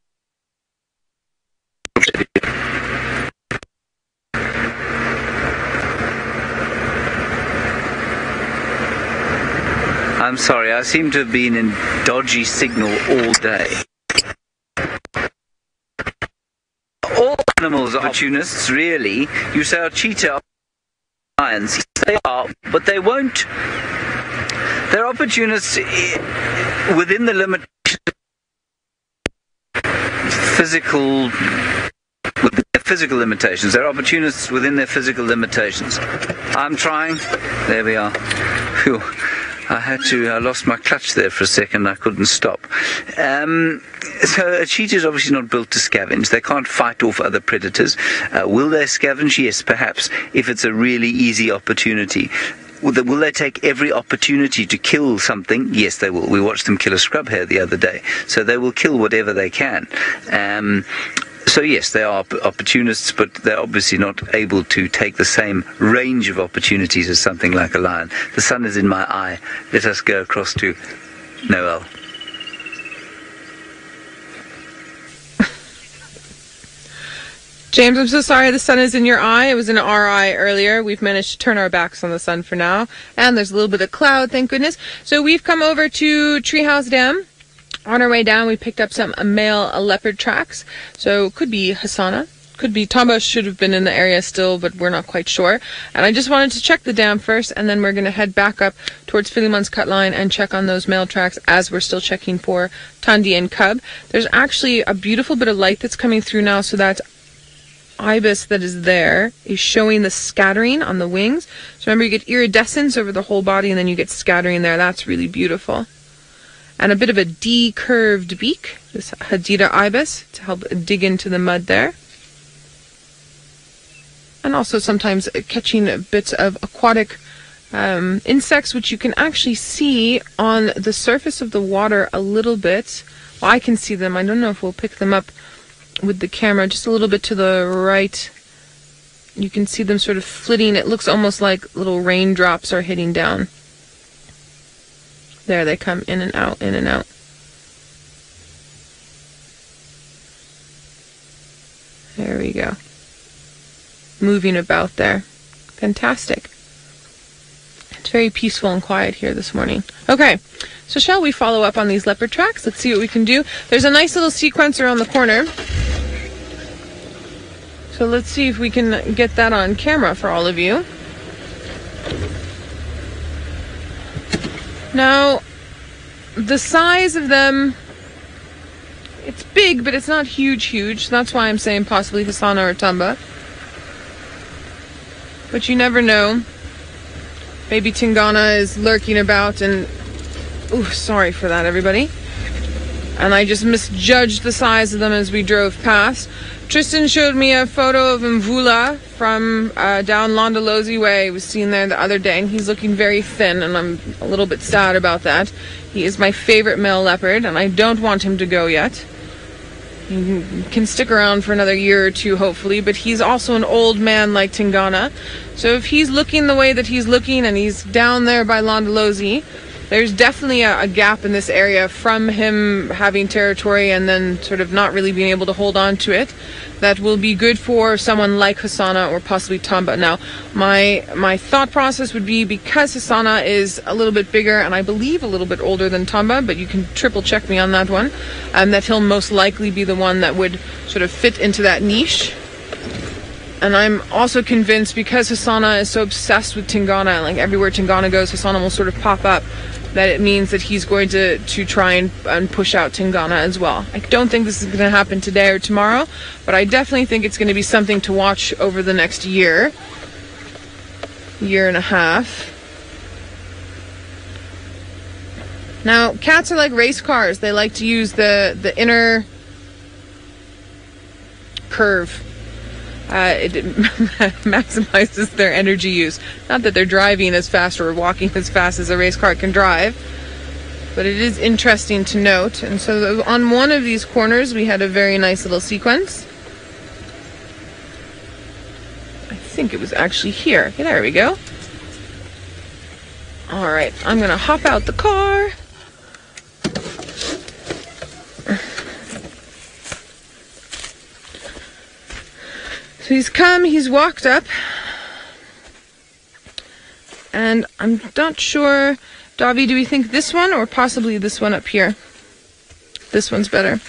Speaker 2: I'm sorry, I seem to have been in dodgy signal all day. All animals are opportunists, really. You say, are cheetah lions? They are, but they won't. They're opportunists within the limitations within their physical limitations. They're opportunists within their physical limitations. I'm trying. There we are. Phew. I lost my clutch there for a second. I couldn't stop. So a cheetah is obviously not built to scavenge. They can't fight off other predators. Will they scavenge? Yes, perhaps, if it's a really easy opportunity. Will they take every opportunity to kill something? Yes, they will. We watched them kill a scrub hare the other day. So they will kill whatever they can. So yes, they are opportunists, but they're obviously not able to take the same range of opportunities as something like a lion. The sun is in my eye. Let us go across to Noel.
Speaker 1: James, I'm so sorry the sun is in your eye. It was in our eye earlier. We've managed to turn our backs on the sun for now. And there's a little bit of cloud, thank goodness. So we've come over to Treehouse Dam. On our way down, we picked up some male leopard tracks. So it could be Hassana. Could be Tamba, should have been in the area still, but we're not quite sure. And I just wanted to check the dam first, and then we're going to head back up towards Philemon's cut line and check on those male tracks as we're still checking for Tandi and Cub. There's actually a beautiful bit of light that's coming through now, so that ibis that is there is showing the scattering on the wings. So remember, you get iridescence over the whole body, and then you get scattering there. That's really beautiful. And a bit of a D-curved beak, this Hadida ibis, to help dig into the mud there. And also sometimes catching bits of aquatic insects, which you can actually see on the surface of the water a little bit. Well, I can see them. I don't know if we'll pick them up with the camera. Just a little bit to the right, you can see them sort of flitting. It looks almost like little raindrops are hitting down. There they come, in and out, in and out. There we go. Moving about there. Fantastic. It's very peaceful and quiet here this morning. Okay, so shall we follow up on these leopard tracks? Let's see what we can do. There's a nice little sequence around the corner. So let's see if we can get that on camera for all of you. Now, the size of them, it's big, but it's not huge. That's why I'm saying possibly Hassana or Tamba. But you never know. Maybe Tingana is lurking about and... Ooh, sorry for that, everybody. and I just misjudged the size of them as we drove past. Tristan showed me a photo of Mvula from down Londolozi way. He was seen there the other day, and he's looking very thin, and I'm a little bit sad about that. He is my favorite male leopard, and I don't want him to go yet. He can stick around for another year or two, hopefully, but he's also an old man like Tingana. So if he's looking the way that he's looking, and he's down there by Londolozi, there's definitely a gap in this area from him having territory and then sort of not really being able to hold on to it. That will be good for someone like Hasana or possibly Tamba. Now, my thought process would be, because Hasana is a little bit bigger and I believe a little bit older than Tamba, but you can triple check me on that one, that he'll most likely be the one that would sort of fit into that niche. And I'm also convinced, because Hasana is so obsessed with Tingana, like everywhere Tingana goes, Hasana will sort of pop up, that it means that he's going to try and push out Tingana as well. I don't think this is going to happen today or tomorrow, but I definitely think it's going to be something to watch over the next year and a half. Now, cats are like race cars. They like to use the inner curve. It maximizes their energy use. Not that they're driving as fast or walking as fast as a race car can drive, but it is interesting to note. And so on one of these corners we had a very nice little sequence. I think it was actually here. Okay, there we go. Alright, I'm gonna hop out the car. So he's come, he's walked up, and I'm not sure, Davi, do we think this one or possibly this one up here? This one's better.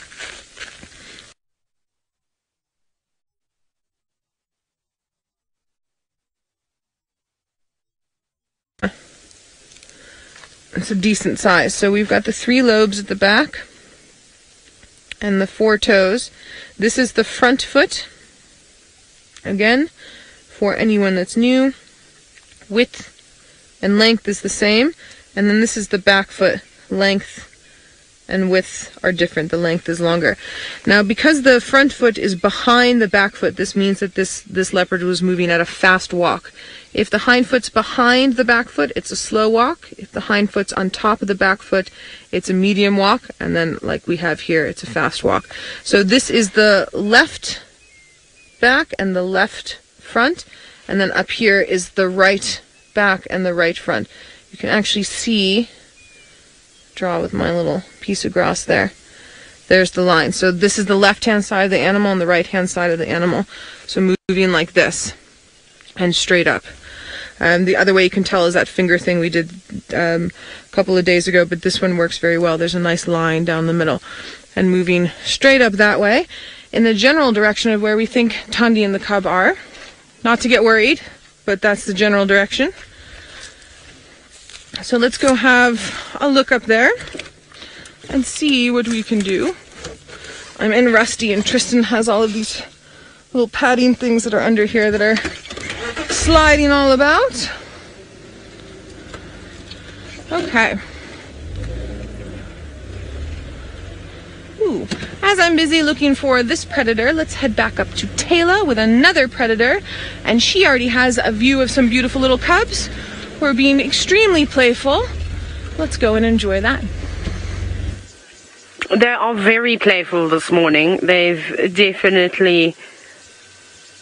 Speaker 1: It's a decent size. So we've got the 3 lobes at the back and the 4 toes. This is the front foot. Again, for anyone that's new, width and length is the same, and then this is the back foot. Length and width are different. The length is longer. Now, because the front foot is behind the back foot, this means that this leopard was moving at a fast walk. If the hind foot's behind the back foot, it's a slow walk. If the hind foot's on top of the back foot, it's a medium walk, and then, like we have here, it's a fast walk. So this is the left back and the left front, and then up here is the right back and the right front. You can actually see, draw with my little piece of grass there, there's the line. So this is the left hand side of the animal and the right hand side of the animal, so moving like this and straight up. The other way you can tell is that finger thing we did a couple of days ago, but this one works very well. There's a nice line down the middle and moving straight up that way in the general direction of where we think Tandi and the cub are. Not to get worried, but that's the general direction. So let's go have a look up there and see what we can do. I'm in Rusty, and Tristan has all of these little padding things that are under here that are sliding all about. Okay. Ooh. As I'm busy looking for this predator, let's head back up to Taylor with another predator, and she already has a view of some beautiful little cubs who are being extremely playful. Let's go and enjoy that.
Speaker 4: They are very playful this morning. They've definitely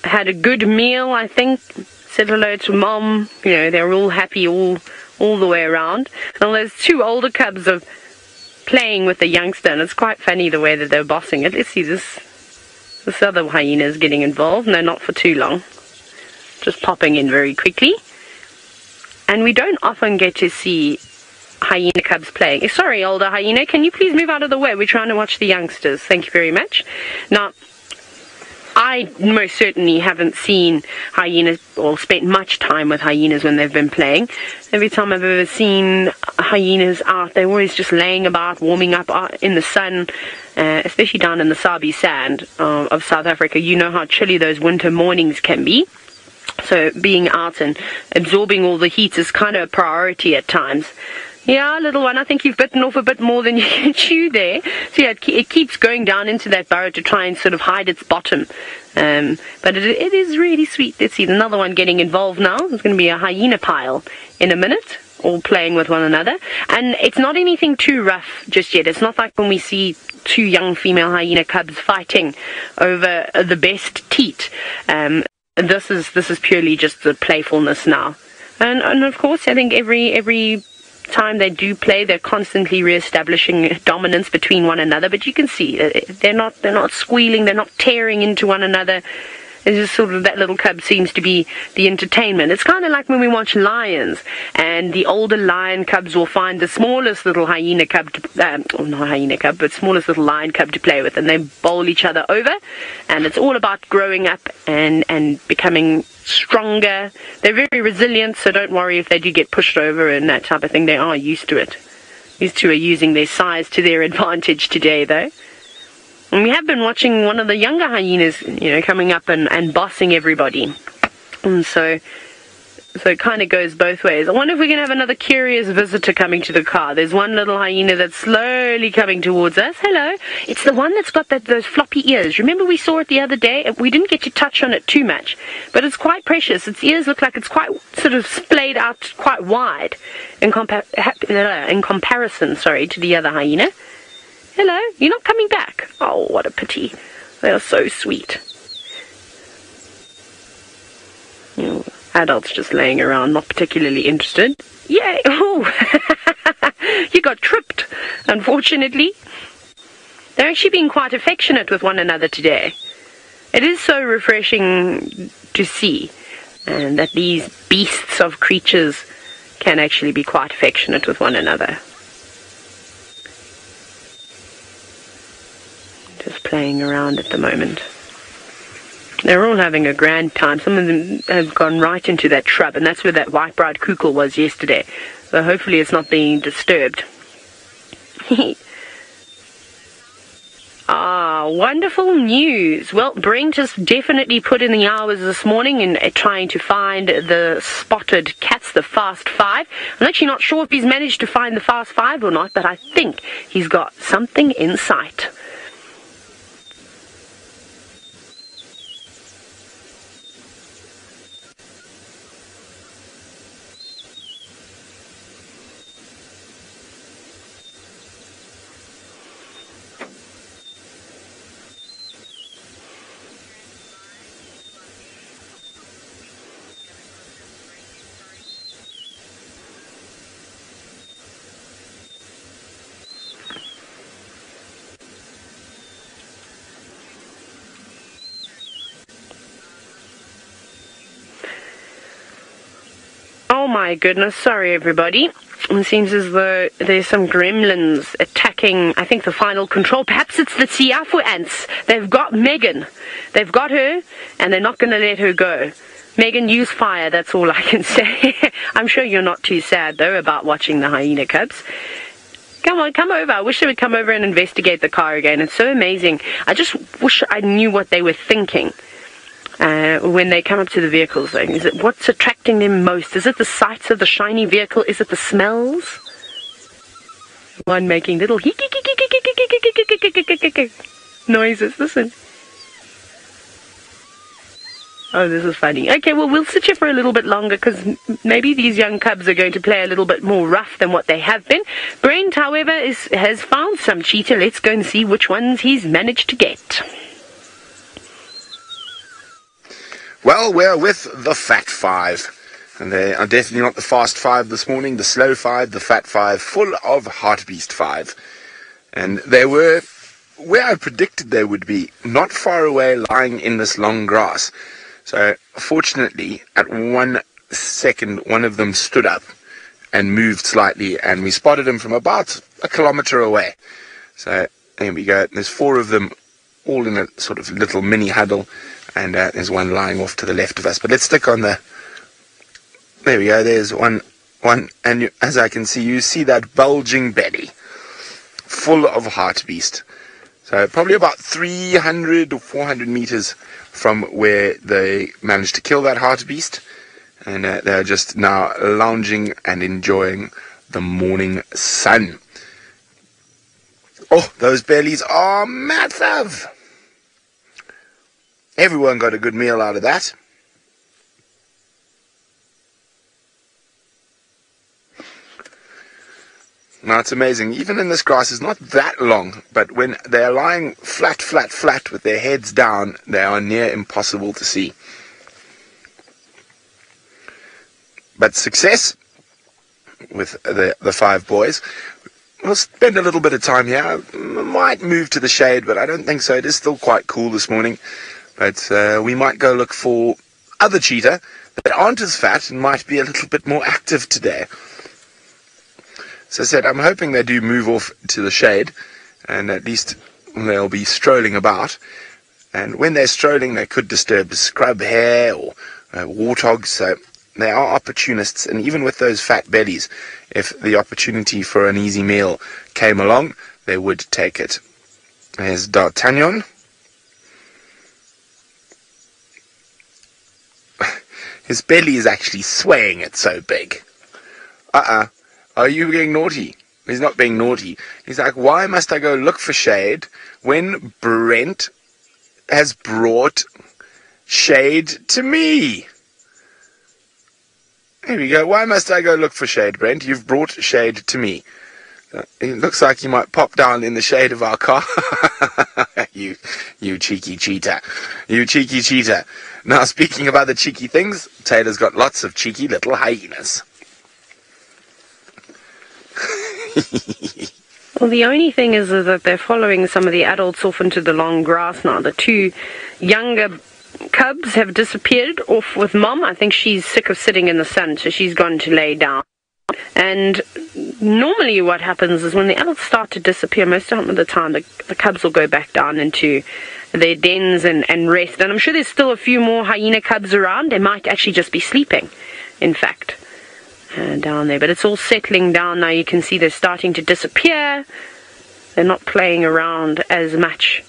Speaker 4: had a good meal, I think. Said hello to mom. You know, they're all happy all the way around. And there's 2 older cubs of playing with the youngster, and it's quite funny the way that they're bossing it. Let's see, this other hyena is getting involved. No, not for too long. Just popping in very quickly. And we don't often get to see hyena cubs playing. Sorry, older hyena, can you please move out of the way? We're trying to watch the youngsters. Thank you very much. Now, I most certainly haven't seen hyenas or spent much time with hyenas when they've been playing. Every time I've ever seen hyenas out, they're always just laying about, warming up in the sun, especially down in the Sabi sand of South Africa. You know how chilly those winter mornings can be. So being out and absorbing all the heat is kind of a priority at times. Yeah, little one, I think you've bitten off a bit more than you can chew there. So yeah, it keeps going down into that burrow to try and sort of hide its bottom. But it is really sweet. Let's see, another one getting involved now. There's going to be a hyena pile in a minute, all playing with one another. And it's not anything too rough just yet. It's not like when we see two young female hyena cubs fighting over the best teat. This is purely just the playfulness now. And of course, I think every time they do play, they're constantly re-establishing dominance between one another. But you can see they're not squealing, they're not tearing into one another. It's just sort of that little cub seems to be the entertainment. It's kind of like when we watch lions, and the older lion cubs will find the smallest little hyena cub, not hyena cub, but smallest little lion cub to play with, and they bowl each other over. And it's all about growing up and becoming stronger. They're very resilient, so don't worry if they do get pushed over and that type of thing. They are used to it. These two are using their size to their advantage today, though. And we have been watching one of the younger hyenas, coming up and bossing everybody. And so it kind of goes both ways. I wonder if we can have another curious visitor coming to the car. There's one little hyena that's slowly coming towards us. Hello. It's the one that's got those floppy ears. Remember we saw it the other day? We didn't get to touch on it too much, but it's quite precious. Its ears look like it's quite sort of splayed out quite wide in comparison, to the other hyena. Hello, you're not coming back. Oh, what a pity. They are so sweet. Adults just laying around, not particularly interested. Yay! Oh, you got tripped, unfortunately. They're actually being quite affectionate with one another today. It is so refreshing to see, and that these beasts of creatures can actually be quite affectionate with one another. Just playing around at the moment. They're all having a grand time. Some of them have gone right into that shrub, and that's where that white-browed kugel was yesterday. So hopefully it's not being disturbed. Wonderful news. Well, Brent has definitely put in the hours this morning in trying to find the spotted cats, the Fast Five. I'm actually not sure if he's managed to find the Fast Five or not, but I think he's got something in sight. Oh my goodness, sorry everybody. It seems as though there's some gremlins attacking, I think, the final control. Perhaps it's the Siafu ants. They've got Megan. They've got her, and they're not going to let her go. Megan, use fire, that's all I can say. I'm sure you're not too sad, though, about watching the hyena cubs. Come on, come over. I wish they would come over and investigate the car again. It's so amazing. I just wish I knew what they were thinking. When they come up to the vehicles, though. Is it what's attracting them most? Is it the sights of the shiny vehicle? Is it the smells? One making little noises. Listen. Oh, this is funny. Okay, well, we'll sit here for a little bit longer because maybe these young cubs are going to play a little bit more rough than what they have been. Brent, however, has found some cheetah. Let's go and see which ones he's managed to get.
Speaker 3: Well, we're with the Fat Five, and they are definitely not the Fast Five this morning, the Slow Five, the Fat Five, full of Hartebeest Five. And they were where I predicted they would be, not far away, lying in this long grass. So, fortunately, at 1 second, one of them stood up and moved slightly, and we spotted him from about a kilometer away. So, there we go. There's 4 of them, all in a sort of little mini huddle. And there's one lying off to the left of us. But let's stick on the... There we go. There's one. And as I can see, you see that bulging belly. Full of hartebeest. So probably about 300 or 400 meters from where they managed to kill that hartebeest. And they're just now lounging and enjoying the morning sun. Oh, those bellies are massive. Everyone got a good meal out of that. Now it's amazing, even in this grass is not that long, but when they are lying flat with their heads down, they are near impossible to see. But success with the 5 boys. We'll spend a little bit of time here. Might move to the shade, but I don't think so. It is still quite cool this morning. But we might go look for other cheetah that aren't as fat and might be a little bit more active today. So I said, I'm hoping they do move off to the shade, and at least they'll be strolling about. And when they're strolling, they could disturb scrub hare or warthogs. So they are opportunists, and even with those fat bellies, if the opportunity for an easy meal came along, they would take it. There's D'Artagnan. His belly is actually swaying, it's so big. Are you being naughty? He's not being naughty. He's like, why must I go look for shade when Brent has brought shade to me? There we go. Why must I go look for shade, Brent? You've brought shade to me. It looks like you might pop down in the shade of our car. You cheeky cheetah. You cheeky cheetah. Now, speaking of other cheeky things, Taylor's got lots of cheeky little hyenas.
Speaker 4: Well, the only thing is that they're following some of the adults off into the long grass now. The 2 younger cubs have disappeared off with Mom. I think she's sick of sitting in the sun, so she's gone to lay down. And normally what happens is when the adults start to disappear, most of the time the cubs will go back down into their dens and rest. And I'm sure there's still a few more hyena cubs around. They might actually just be sleeping, in fact. Down there, but it's all settling down now. You can see they're starting to disappear. They're not playing around as much,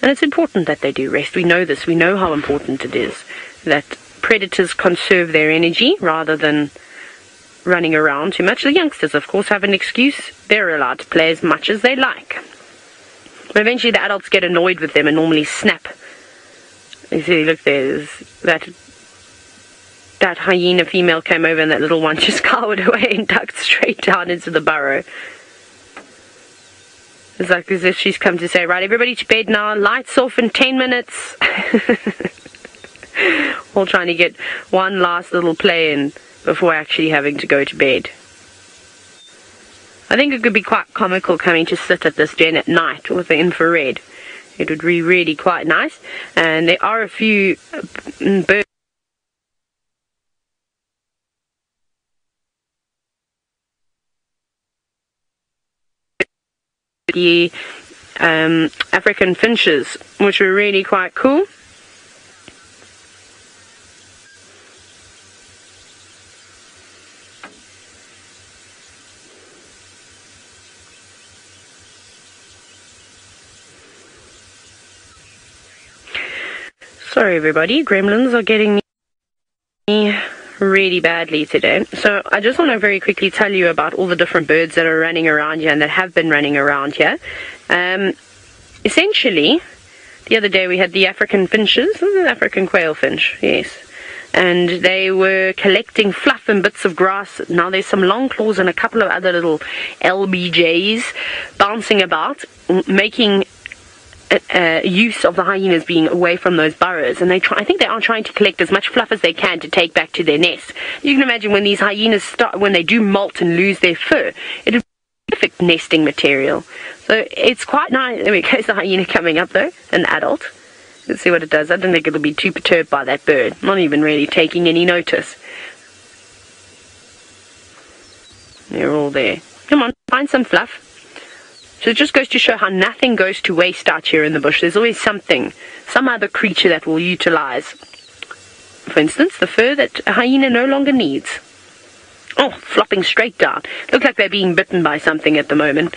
Speaker 4: and it's important that they do rest. We know this. We know how important it is that predators conserve their energy rather than running around too much. The youngsters, of course, have an excuse. They're allowed to play as much as they like, but eventually the adults get annoyed with them and normally snap. You see, look, there's that hyena female came over and that little one just cowered away and ducked straight down into the burrow. It's like as if she's come to say, right, everybody to bed now, lights off in 10 minutes. All trying to get one last little play in before actually having to go to bed. I think it could be quite comical coming to sit at this den at night with the infrared. It would be really quite nice. And there are a few birds the African finches, which are really quite cool. Sorry everybody, gremlins are getting me really badly today. So I just want to very quickly tell you about all the different birds that are running around here and that have been running around here. Essentially, the other day we had the African finches, the African quail finch, yes. And they were collecting fluff and bits of grass. Now there's some long claws and a couple of other little LBJs bouncing about, making use of the hyenas being away from those burrows, and I think they are trying to collect as much fluff as they can to take back to their nest. You can imagine when these hyenas when they do molt and lose their fur, it is perfect nesting material. So it's quite nice. There we go, the hyena coming up though, an adult. Let's see what it does. I don't think it'll be too perturbed by that bird, not even really taking any notice. They're all there. Come on, find some fluff. So it just goes to show how nothing goes to waste out here in the bush. There's always something, some other creature that will utilize. For instance, the fur that a hyena no longer needs. Oh, flopping straight down. Look like they're being bitten by something at the moment.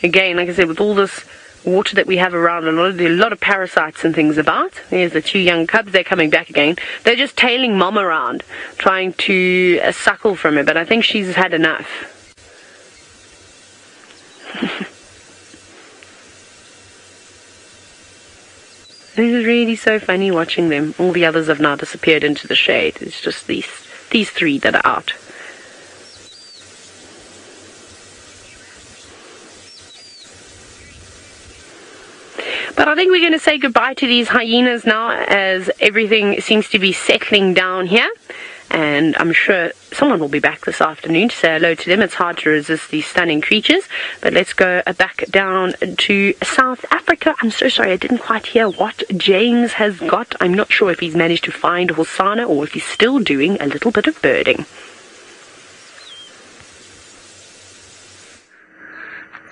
Speaker 4: Again, like I said, with all this water that we have around, a lot of parasites and things about. There's the 2 young cubs. They're coming back again. They're just tailing Mom around, trying to suckle from her, but I think she's had enough. It is really so funny watching them. All the others have now disappeared into the shade. It's just these three that are out. But I think we're going to say goodbye to these hyenas now, as everything seems to be settling down here. And I'm sure someone will be back this afternoon to say hello to them. It's hard to resist these stunning creatures. But let's go back down to South Africa. I'm so sorry, I didn't quite hear what James has got. I'm not sure if he's managed to find Hosanna or if he's still doing a little bit of birding.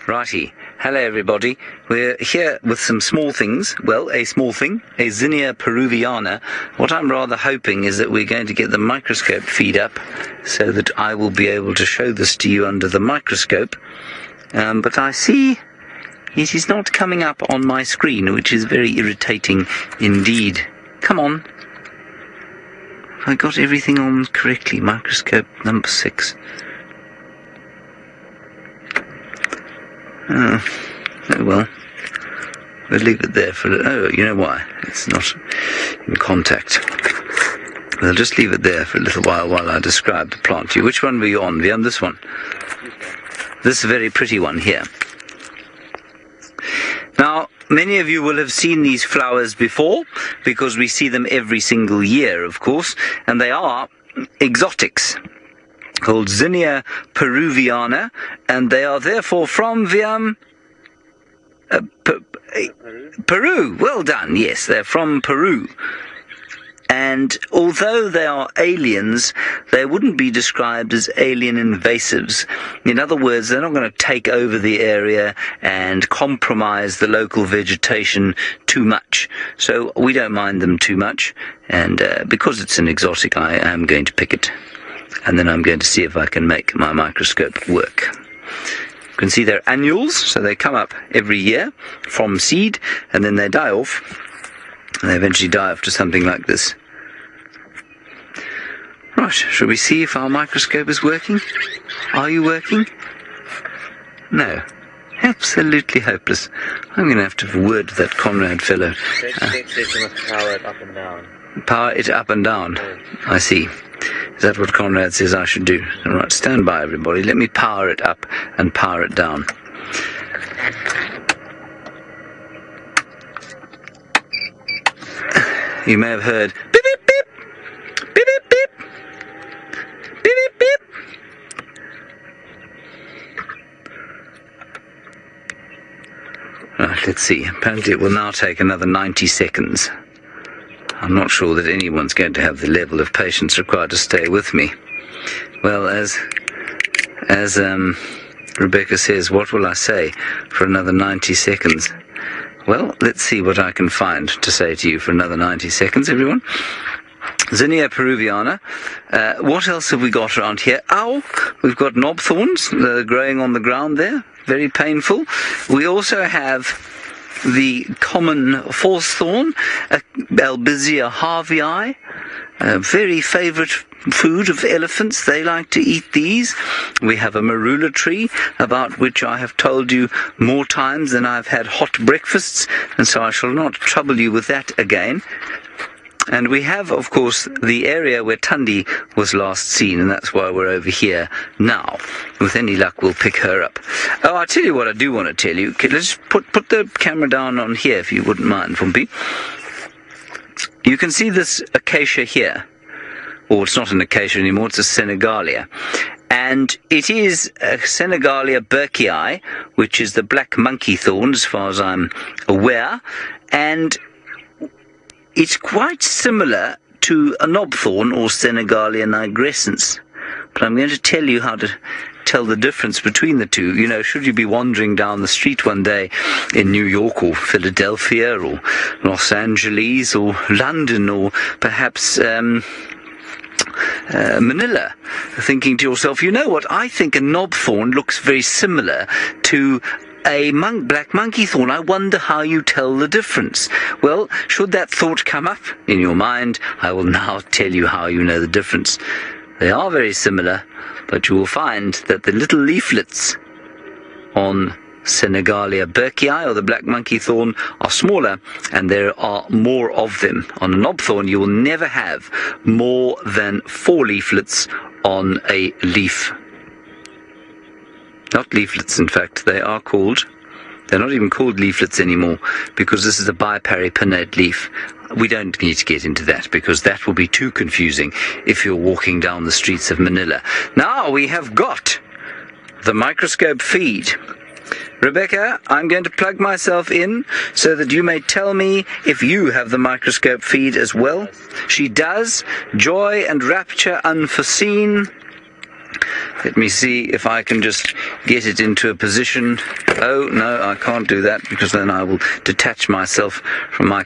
Speaker 2: Righty. Hello everybody. We're here with some small things. Well, a small thing, a Zinnia peruviana. What I'm rather hoping is that we're going to get the microscope feed up so that I will be able to show this to you under the microscope. But I see it is not coming up on my screen, which is very irritating indeed. Come on. Have I got everything on correctly? Microscope number 6. Oh well, we'll leave it there for... Oh, you know why? It's not in contact. We'll just leave it there for a little while I describe the plant to you. Which one were you on? Were on this one? This very pretty one here. Now, many of you will have seen these flowers before, because we see them every single year, of course, and they are exotics, called Zinnia peruviana, and they are therefore from Peru. Well done, yes, they're from Peru. And although they are aliens, they wouldn't be described as alien invasives. In other words, they're not going to take over the area and compromise the local vegetation too much. So we don't mind them too much, and because it's an exotic, I am going to pick it. And then I'm going to see if I can make my microscope work. You can see they're annuals, so they come up every year from seed, and then they die off. And they eventually die off to something like this. Right, shall we see if our microscope is working? Are you working? No. Absolutely hopeless. I'm going to have a word with that Conrad fellow.
Speaker 5: Power it up and down.
Speaker 2: Power it up and down. I see. Is that what Conrad says I should do? All right, stand by, everybody. Let me power it up and power it down. You may have heard beep, beep, beep, beep, beep, beep, beep, beep, beep. Right, let's see. Apparently it will now take another 90 seconds. I'm not sure that anyone's going to have the level of patience required to stay with me. Well, as Rebecca says, what will I say for another 90 seconds? Well, let's see what I can find to say to you for another 90 seconds, everyone. Zinnia peruviana. What else have we got around here? Ow! We've got knob thorns growing on the ground there. Very painful. We also have the common false thorn, Albizia harveyi, a very favourite food of elephants. They like to eat these. We have a marula tree, about which I have told you more times than I've had hot breakfasts, and so I shall not trouble you with that again. And we have, of course, the area where Tundi was last seen, and that's why we're over here now. With any luck, we'll pick her up. Oh, I'll tell you what I do want to tell you. Let's put the camera down on here, if you wouldn't mind, Fumpi. You can see this acacia here. Or it's not an acacia anymore, it's a Senegalia. And it is a Senegalia burkii, which is the black monkey thorn, as far as I'm aware. And it's quite similar to a knobthorn or Senegalia nigrescens. But I'm going to tell you how to tell the difference between the two. You know, should you be wandering down the street one day in New York or Philadelphia or Los Angeles or London or perhaps Manila, thinking to yourself, you know what, I think a knobthorn looks very similar to a black monkey thorn. I wonder how you tell the difference. Well, should that thought come up in your mind, I will now tell you how you know the difference. They are very similar, but you will find that the little leaflets on Senegalia burkii, or the black monkey thorn, are smaller, and there are more of them. On a knob thorn, you will never have more than 4 leaflets on a leaf. Not leaflets, in fact, they are called. They're not even called leaflets anymore, because this is a biparipinnate leaf. We don't need to get into that, because that will be too confusing if you're walking down the streets of Manila. Now we have got the microscope feed. Rebecca, I'm going to plug myself in so that you may tell me if you have the microscope feed as well. She does. Joy and rapture unforeseen. Let me see if I can just get it into a position. Oh, no, I can't do that, because then I will detach myself from my